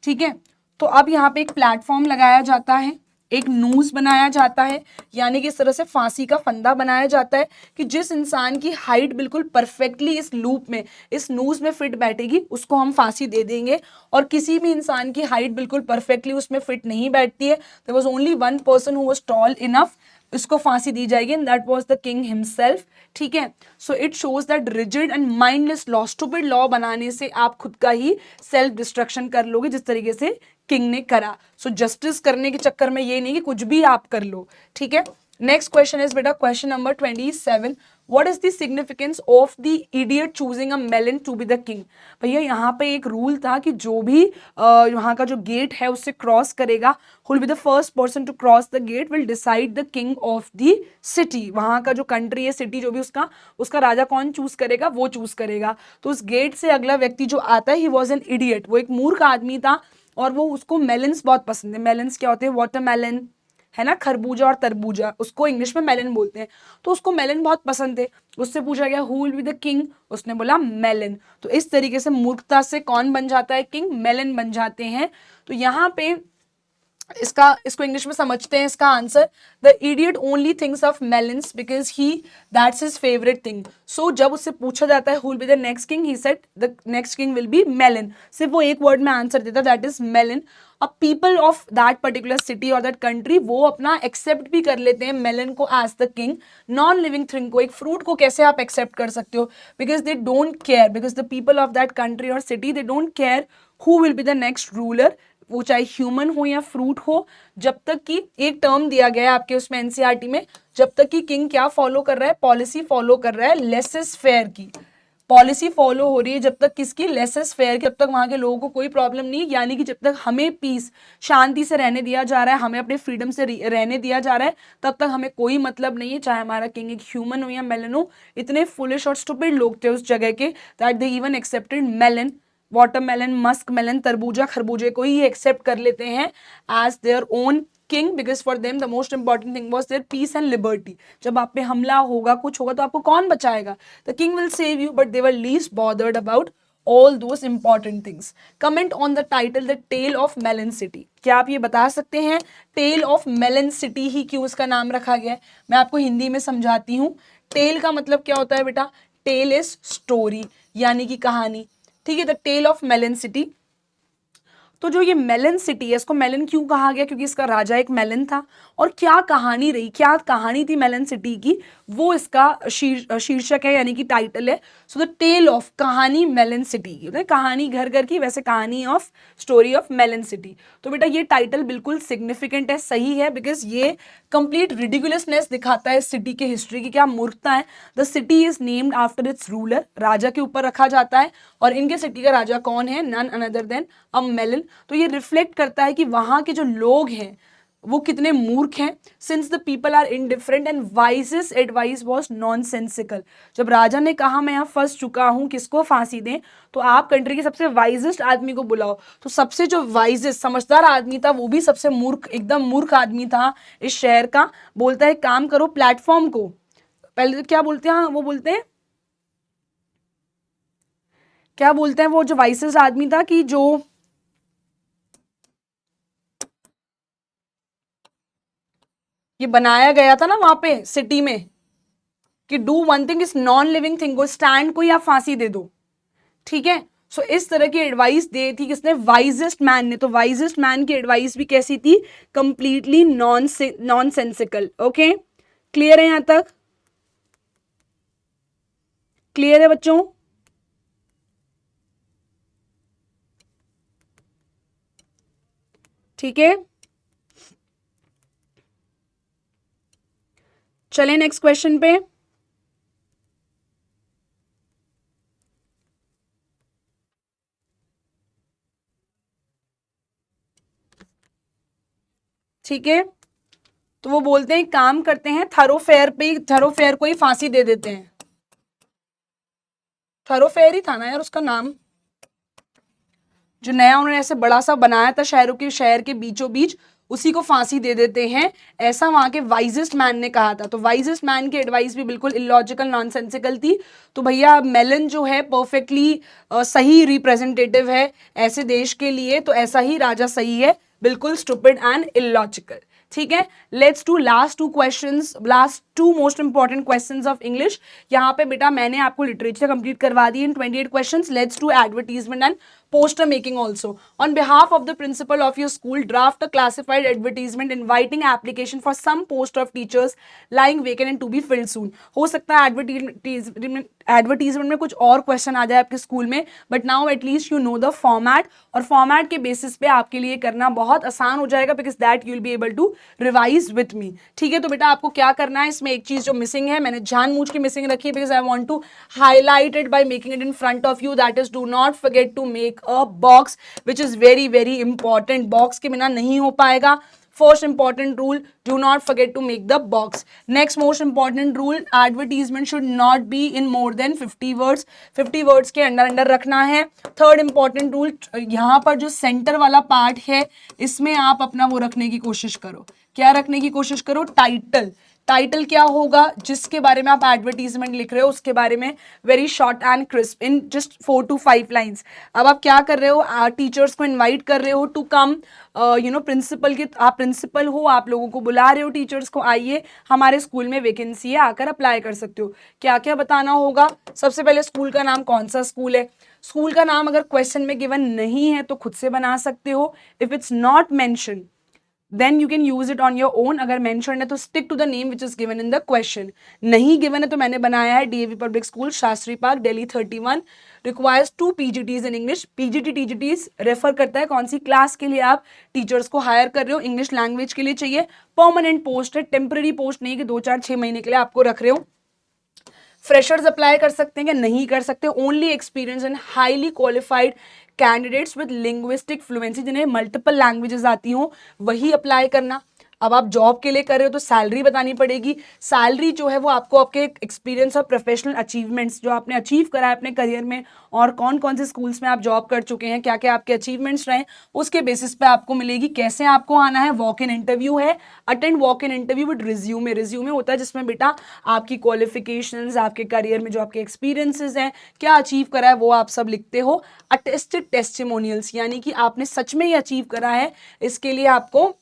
ठीक है। तो अब यहाँ पे एक प्लेटफॉर्म लगाया जाता है, एक नूस बनाया जाता है, यानी कि इस तरह से फांसी का फंदा बनाया जाता है कि जिस इंसान की हाइट बिल्कुल परफेक्टली इस लूप में, इस नूस में फिट बैठेगी उसको हम फांसी दे देंगे। और किसी भी इंसान की हाइट बिल्कुल परफेक्टली उसमें फिट नहीं बैठती है, there was only one person who was tall enough, इसको फांसी दी जाएगी, and that was the king himself. ठीक है, so it shows that rigid and mindless law, stupid law बनाने से आप खुद का ही सेल्फ डिस्ट्रक्शन कर लोगे, जिस तरीके से किंग ने करा। सो जस्टिस करने के चक्कर में ये नहीं कि कुछ भी आप कर लो। ठीक है, नेक्स्ट क्वेश्चन इज बेटा question number 27, what is the significance of the idiot choosing a melon to be the king? भैया यहाँ पे एक रूल था कि जो भी यहाँ का जो गेट है उससे क्रॉस करेगा, who will be the first person to cross the gate will decide the king of the city। वहाँ का जो कंट्री है, सिटी जो भी उसका राजा कौन चूज करेगा, वो चूज करेगा। तो उस गेट से अगला व्यक्ति जो आता है, ही वॉज एन इडियट, वो एक मूर्ख आदमी था और वो उसको मेलन्स बहुत पसंद है। मेलन्स क्या होते हैं? वाटरमेलन है ना, खरबूजा और तरबूजा, उसको इंग्लिश में मेलन बोलते हैं। तो उसको मेलन बहुत पसंद है। उससे पूछा गया who will be the king, उसने बोला मेलन। तो इस तरीके से मूर्खता से कौन बन जाता है किंग? मेलन बन जाते हैं। तो यहाँ पे इसको इंग्लिश में समझते हैं इसका answer, the idiot only things of melons because he that's his favourite thing. So जब उससे पूछा जाता है who will be the next king, he said the next king will be melon. सिर्फ वो एक वर्ड में आंसर देता, दैट इज मेलन। अब people of that particular city और दैट कंट्री वो अपना एक्सेप्ट भी कर लेते हैं मेलन को as the king. Non living thing को, एक फ्रूट को कैसे आप एक्सेप्ट कर सकते हो? Because they don't care, because the people of that country और city they don't care who will be the next ruler, वो चाहे ह्यूमन हो या फ्रूट हो, जब तक कि एक टर्म दिया गया है आपके उसमें एनसीईआरटी में, जब तक कि किंग क्या फॉलो कर रहा है? पॉलिसी फॉलो कर रहा है लेस इज फेयर की। पॉलिसी फॉलो हो रही है जब तक किसकी? लेस इज फेयर की। जब तक वहां के लोगों को कोई प्रॉब्लम नहीं, यानी कि जब तक हमें पीस, शांति से रहने दिया जा रहा है, हमें अपने फ्रीडम से रहने दिया जा रहा है, तब तक हमें कोई मतलब नहीं है, चाहे हमारा किंग एक ह्यूमन हो या मेलन हो। इतने फुलिश और स्टूपिड लोग थे उस जगह के that they even accepted melon, watermelon, musk melon, तरबूजा, खरबूजे को ही एक्सेप्ट कर लेते हैं as their own king, because for them the most important thing was their peace and liberty. जब आप पे हमला होगा, कुछ होगा, तो आपको कौन बचाएगा? The king will save you, but they were least bothered about all those important things. Comment on the title The Tale of Melon City. क्या आप ये बता सकते हैं Tale of Melon City ही क्यों उसका नाम रखा गया है? मैं आपको हिंदी में समझाती हूँ. टेल का मतलब क्या होता है बेटा? टेल इज स्टोरी, यानी कि कहानी. ठीक है, the tale of melon city. तो जो ये मेलन सिटी है, इसको मेलन क्यों कहा गया? क्योंकि इसका राजा एक मेलन था. और क्या कहानी रही, क्या कहानी थी मेलन सिटी की, वो इसका शीर्षक है, यानी कि टाइटल है. सो द टेल ऑफ, कहानी मेलन सिटी की. कहानी घर घर की, वैसे कहानी of, story of melon city. तो बेटा ये टाइटल बिल्कुल सिग्निफिकेंट है, सही है, बिकॉज ये कंप्लीट रिडिकुलसनेस दिखाता है इस सिटी की हिस्ट्री की, क्या मूर्खता है. The city is named after its ruler, राजा के ऊपर रखा जाता है. और इनके सिटी का राजा कौन है? नन अनदर देन अ मेलन. तो ये रिफ्लेक्ट करता है कि वहां के जो लोग हैं वो कितने मूर्ख हैं. Since the people are indifferent and wisest advice was nonsensical. जब राजा ने कहा मैं यहाँ फंस चुका हूँ, किसको फांसी दें, तो आप कंट्री के सबसे वाइजेस्ट आदमी को बुलाओ. तो सबसे जो वाइजेस्ट समझदार आदमी था, वो भी सबसे मूर्ख, एकदम मूर्ख आदमी था इस शहर का. बोलता है काम करो, प्लेटफॉर्म को पहले क्या बोलते हैं, वो बोलते हैं क्या बोलते हैं, वो जो वाइसेस्ट आदमी था कि जो ये बनाया गया था ना वहां पे सिटी में, कि do one thing is non living thing को स्टैंड को, या फांसी दे दो. ठीक है. सो इस तरह की एडवाइस दी थी किसने? वाइजेस्ट मैन ने. तो वाइजेस्ट मैन की एडवाइस भी कैसी थी? Completely non sensical. Okay, clear है यहां तक? क्लियर है बच्चों? ठीक है, चलें नेक्स्ट क्वेश्चन पे. ठीक है, तो वो बोलते हैं काम करते हैं, थरोफेयर पे, थरोफेयर को ही फांसी दे देते हैं. थरोफेयर ही था ना यार उसका नाम, जो नया उन्होंने ऐसे बड़ा सा बनाया था शहर के बीचों बीच, उसी को फांसी दे देते हैं, ऐसा वहां के वाइजेस्ट मैन ने कहा था. तो वाइजेस्ट मैन की एडवाइस भी बिल्कुल इलॉजिकल, नॉनसेंसिकल थी. तो भैया मेलन जो है परफेक्टली सही रिप्रेजेंटेटिव है ऐसे देश के लिए, तो ऐसा ही राजा सही है, बिल्कुल स्टूपिड एंड इलॉजिकल. ठीक है, let's do last two most important questions of English. यहाँ पे बेटा मैंने आपको लिटरेचर कंप्लीट करवा दी in 28 questions. Let's do advertisement and poster making also. On behalf of the principal of your school, draft a classified advertisement inviting application for some post of teachers lying vacant and to be filled soon. हो सकता है advertisement में कुछ और question आ जाए आपके school में, but now at least you know the format, और फॉर्मेट के बेसिस पे आपके लिए करना बहुत आसान हो जाएगा, because that you will be able to revise with me. ठीक है, तो बेटा आपको क्या करना है, इसमें एक चीज जो मिसिंग है, मैंने जानबूझ के मिसिंग रखी है, because I want to highlight it by making it in front of you. That is, do not forget to make a box, which is very very important. box के बिना नहीं हो पाएगा. First important rule, do not forget to make the box. Next most important rule, advertisement should not be in more than 50 words. 50 words के under रखना है. Third important rule, यहाँ पर जो सेंटर वाला पार्ट है, इसमें आप अपना वो रखने की कोशिश करो. क्या रखने की कोशिश करो? टाइटल. टाइटल क्या होगा? जिसके बारे में आप एडवर्टीजमेंट लिख रहे हो उसके बारे में, very short and crisp in just 4 to 5 lines. अब आप क्या कर रहे हो? टीचर्स को इनवाइट कर रहे हो टू कम, प्रिंसिपल के, आप प्रिंसिपल हो, आप लोगों को बुला रहे हो टीचर्स को, आइए हमारे स्कूल में वैकेंसी है, आकर अप्लाई कर सकते हो. क्या क्या बताना होगा? सबसे पहले स्कूल का नाम, कौन सा स्कूल है. स्कूल का नाम अगर क्वेश्चन में गिवन नहीं है तो खुद से बना सकते हो. If it's not mention then you can use it on your own. अगर mentioned है तो stick to the name which is given in the question. नहीं given है तो मैंने बनाया है DAV Public School, Shastri park, Delhi 31. requires 2 PGTs in English. PGT TGTs refer करता है कौन सी क्लास के लिए आप टीचर्स को हायर कर रहे हो, इंग्लिश लैंग्वेज के लिए चाहिए. परमानेंट पोस्ट है, टेम्पररी पोस्ट नहीं कि 2-4-6 महीने के लिए आपको रख रहे हो. फ्रेशर्स अप्लाई कर सकते हैं क्या? नहीं कर सकते. Only experience and highly qualified candidates with linguistic fluency, जिन्हें मल्टीपल लैंग्वेजेस आती हो, वही अप्लाई करना. अब आप जॉब के लिए कर रहे हो तो सैलरी बतानी पड़ेगी। सैलरी जो है वो आपको आपके एक्सपीरियंस और प्रोफेशनल अचीवमेंट्स जो आपने अचीव करा है अपने करियर में, और कौन कौन से स्कूल्स में आप जॉब कर चुके हैं, क्या क्या आपके अचीवमेंट्स रहे, उसके बेसिस पे आपको मिलेगी। कैसे आपको आना है, वॉक इन इंटरव्यू है, attend walk in interview with resume. Resume होता है जिसमें बेटा आपकी क्वालिफिकेशंस, आपके करियर में जो आपके एक्सपीरियंसेस हैं, क्या अचीव करा है, वो आप सब लिखते हो। अटेस्टेड टेस्टिमोनियल्स यानी कि आपने सच में ये अचीव करा है, इसके लिए आपको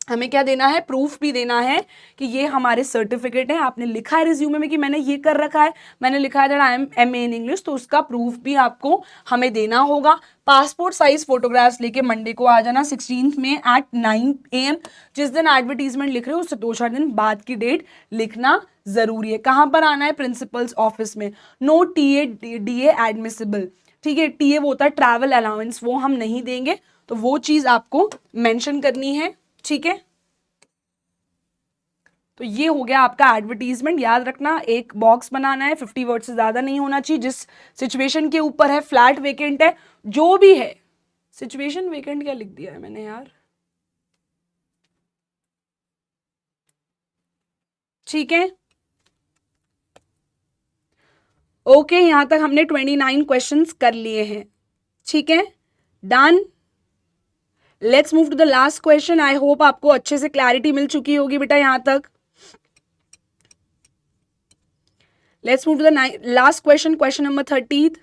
हमें क्या देना है, प्रूफ भी देना है कि ये हमारे सर्टिफिकेट है, आपने लिखा है रिज्यूमे में कि मैंने ये कर रखा है, मैंने लिखा है that I am MA in English, तो उसका प्रूफ भी आपको हमें देना होगा। पासपोर्ट साइज फोटोग्राफ्स लेके मंडे को आ जाना 16 में एट 9 AM। जिस दिन एडवर्टीजमेंट लिख रहे हो उससे 2-4 दिन बाद की डेट लिखना जरूरी है। कहाँ पर आना है, प्रिंसिपल्स ऑफिस में। नो टीए डीए एडमिसिबल, ठीक है, टीए वो होता है ट्रैवल अलाउंस, वो हम नहीं देंगे, तो वो चीज आपको मेंशन करनी है, ठीक है। तो ये हो गया आपका एडवर्टीजमेंट। याद रखना एक बॉक्स बनाना है, 50 वर्ड से ज्यादा नहीं होना चाहिए। जिस सिचुएशन के ऊपर है, फ्लैट वेकेंट है, जो भी है, सिचुएशन वेकेंट क्या लिख दिया है मैंने यार, ठीक है। ओके, यहां तक हमने 29 क्वेश्चंस कर लिए हैं, ठीक है, done. Let's move to the last question. I hope आपको अच्छे से क्लैरिटी मिल चुकी होगी बेटा यहां तक। Let's move to the last question, question number 30।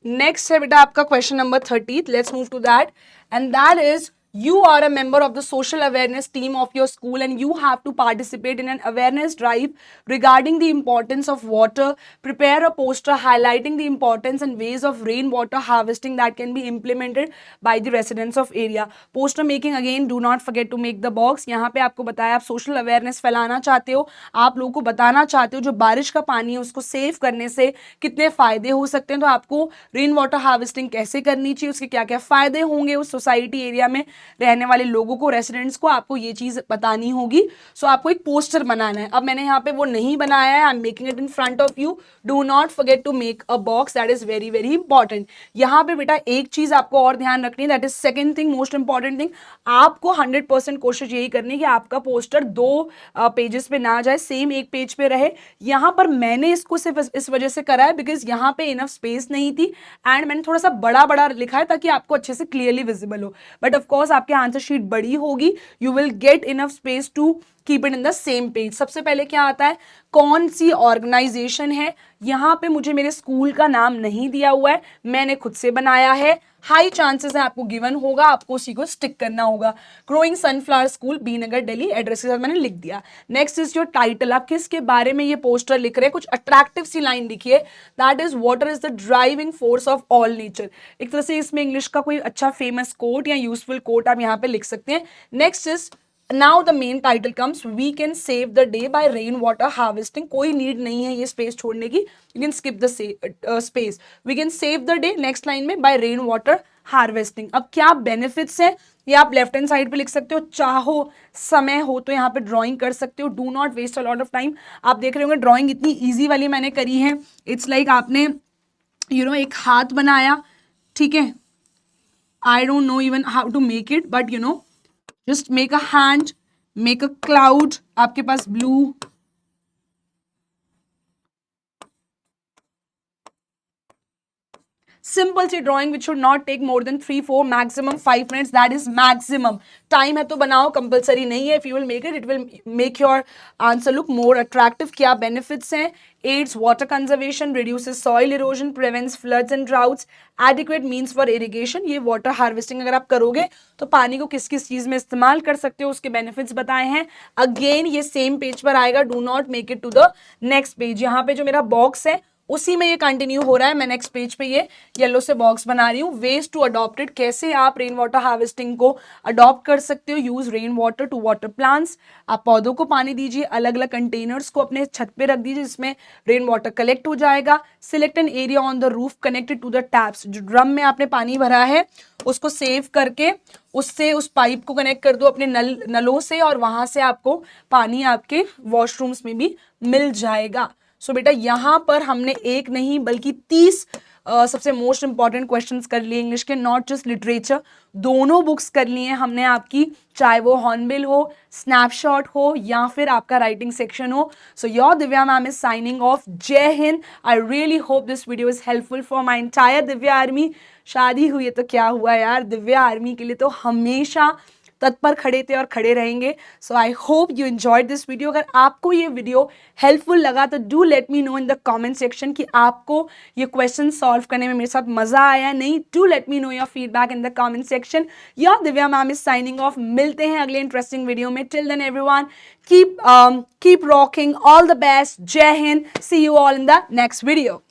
Next है बेटा आपका question number 30। Let's move to that, and that is you are a member of the social awareness team of your school and you have to participate in an awareness drive regarding the importance of water. Prepare a poster highlighting the importance and ways of rainwater harvesting that can be implemented by the residents of area. Poster making again, do not forget to make the box. यहाँ पे आपको बताया आप social awareness फैलाना चाहते हो, आप लोगों को बताना चाहते हो जो बारिश का पानी है उसको सेव करने से कितने फायदे हो सकते हैं, तो आपको रेन वाटर हार्वेस्टिंग कैसे करनी चाहिए, उसके क्या क्या फायदे होंगे उस सोसाइटी एरिया में रहने वाले लोगों को, रेसिडेंट्स को, आपको ये चीज बतानी होगी। सो आपको एक पोस्टर बनाना है। अब मैंने यहाँ पे वो नहीं बनाया है, I am making it in front of you. Do not forget to make a box, that is very very important. यहाँ पे बेटा एक चीज आपको और ध्यान रखनी है, that is second thing, most important thing. आपको 100% कोशिश यही करनी है कि आपका पोस्टर 2 पेजेस पे ना जाए, सेम एक पेज पे रहे। यहाँ पर मैंने इसको सिर्फ इस वजह से करा है बिकॉज यहाँ पे इनफ स्पेस नहीं थी एंड मैंने थोड़ा सा बड़ा बड़ा लिखा है ताकि आपको अच्छे से क्लियरली विजिबल हो। बट ऑफकोर्स आपके आंसर शीट बड़ी होगी, you will get enough space to keep it in the same page. सबसे पहले क्या आता है, कौन सी ऑर्गेनाइजेशन है। यहाँ पे मुझे मेरे स्कूल का नाम नहीं दिया हुआ है, मैंने खुद से बनाया है। हाई चांसेस है आपको गिवन होगा, आपको उसी को स्टिक करना होगा। ग्रोइंग सनफ्लावर स्कूल, बी नगर, दिल्ली, एड्रेस के साथ मैंने लिख दिया। नेक्स्ट इज योर टाइटल, आप किसके बारे में ये पोस्टर लिख रहे हैं, कुछ अट्रैक्टिव सी लाइन लिखिए, that is water is the driving force of all nature. एक तरह से इसमें इंग्लिश का कोई अच्छा फेमस कोट या यूजफुल कोट आप यहाँ पे लिख सकते हैं। Next is, now the main title comes, we can save the day by rain water harvesting। कोई नीड नहीं है ये स्पेस छोड़ने की, you can skip the space, we can save the day next line में by rain water harvesting। अब क्या benefits हैं ये आप लेफ्ट हैंड साइड पे लिख सकते हो, चाहो समय हो तो यहाँ पे ड्राइंग कर सकते हो। Do not waste a lot of time. आप देख रहे होंगे ड्राइंग इतनी ईजी वाली मैंने करी है, इट्स लाइक आपने एक हाथ बनाया, ठीक है, I don't know even how to make it, but just make a hand, make a cloud, आपके पास blue, सिंपल सी drawing which should not take more than 3-4 maximum 5 minutes, that is maximum time है तो बनाओ, compulsory नहीं है। If you will make it will make your answer look more attractive. क्या benefits हैं, aids water conservation, reduces soil erosion, prevents floods and droughts, adequate means for irrigation. ये water harvesting अगर आप करोगे तो पानी को किस किस चीज में इस्तेमाल कर सकते हो, उसके बेनिफिट्स बताए हैं। अगेन ये सेम पेज पर आएगा, do not make it to the next page. यहाँ पे जो मेरा बॉक्स है उसी में ये कंटिन्यू हो रहा है। मैं नेक्स्ट पेज पे ये येलो से बॉक्स बना रही हूँ। वेज टू अडॉप्ट इट, कैसे आप रेन वाटर हार्वेस्टिंग को अडॉप्ट कर सकते हो। Use rain water to water plants, आप पौधों को पानी दीजिए, अलग अलग कंटेनर्स को अपने छत पे रख दीजिए जिसमें रेन वाटर कलेक्ट हो जाएगा। Select an area on the roof connected to the taps, जो ड्रम में आपने पानी भरा है उसको सेव करके उससे उस पाइप को कनेक्ट कर दो अपने नलों से, और वहां से आपको पानी आपके वॉशरूम्स में भी मिल जाएगा। सो बेटा यहाँ पर हमने एक नहीं बल्कि 30 सबसे मोस्ट इंपॉर्टेंट क्वेश्चंस कर लिए इंग्लिश के, नॉट जस्ट लिटरेचर, दोनों बुक्स कर लिए हमने आपकी, चाहे वो हॉर्नबिल हो, स्नैपशॉट हो या फिर आपका राइटिंग सेक्शन हो। So your Divya ma'am is signing off. जय हिंद। I really hope this video is helpful for my entire Divya army. शादी हुई है तो क्या हुआ यार, दिव्या आर्मी के लिए तो हमेशा तत्पर खड़े थे और खड़े रहेंगे। So I hope you enjoyed this video. अगर आपको ये वीडियो हेल्पफुल लगा तो do let me know in the comment section कि आपको ये क्वेश्चन सॉल्व करने में मेरे साथ मजा आया नहीं। Do let me know your feedback in the comment section. Your Divya ma'am is signing off. मिलते हैं अगले इंटरेस्टिंग वीडियो में। Till then everyone keep rocking, all the best, जय हिंद, see you all in the next video.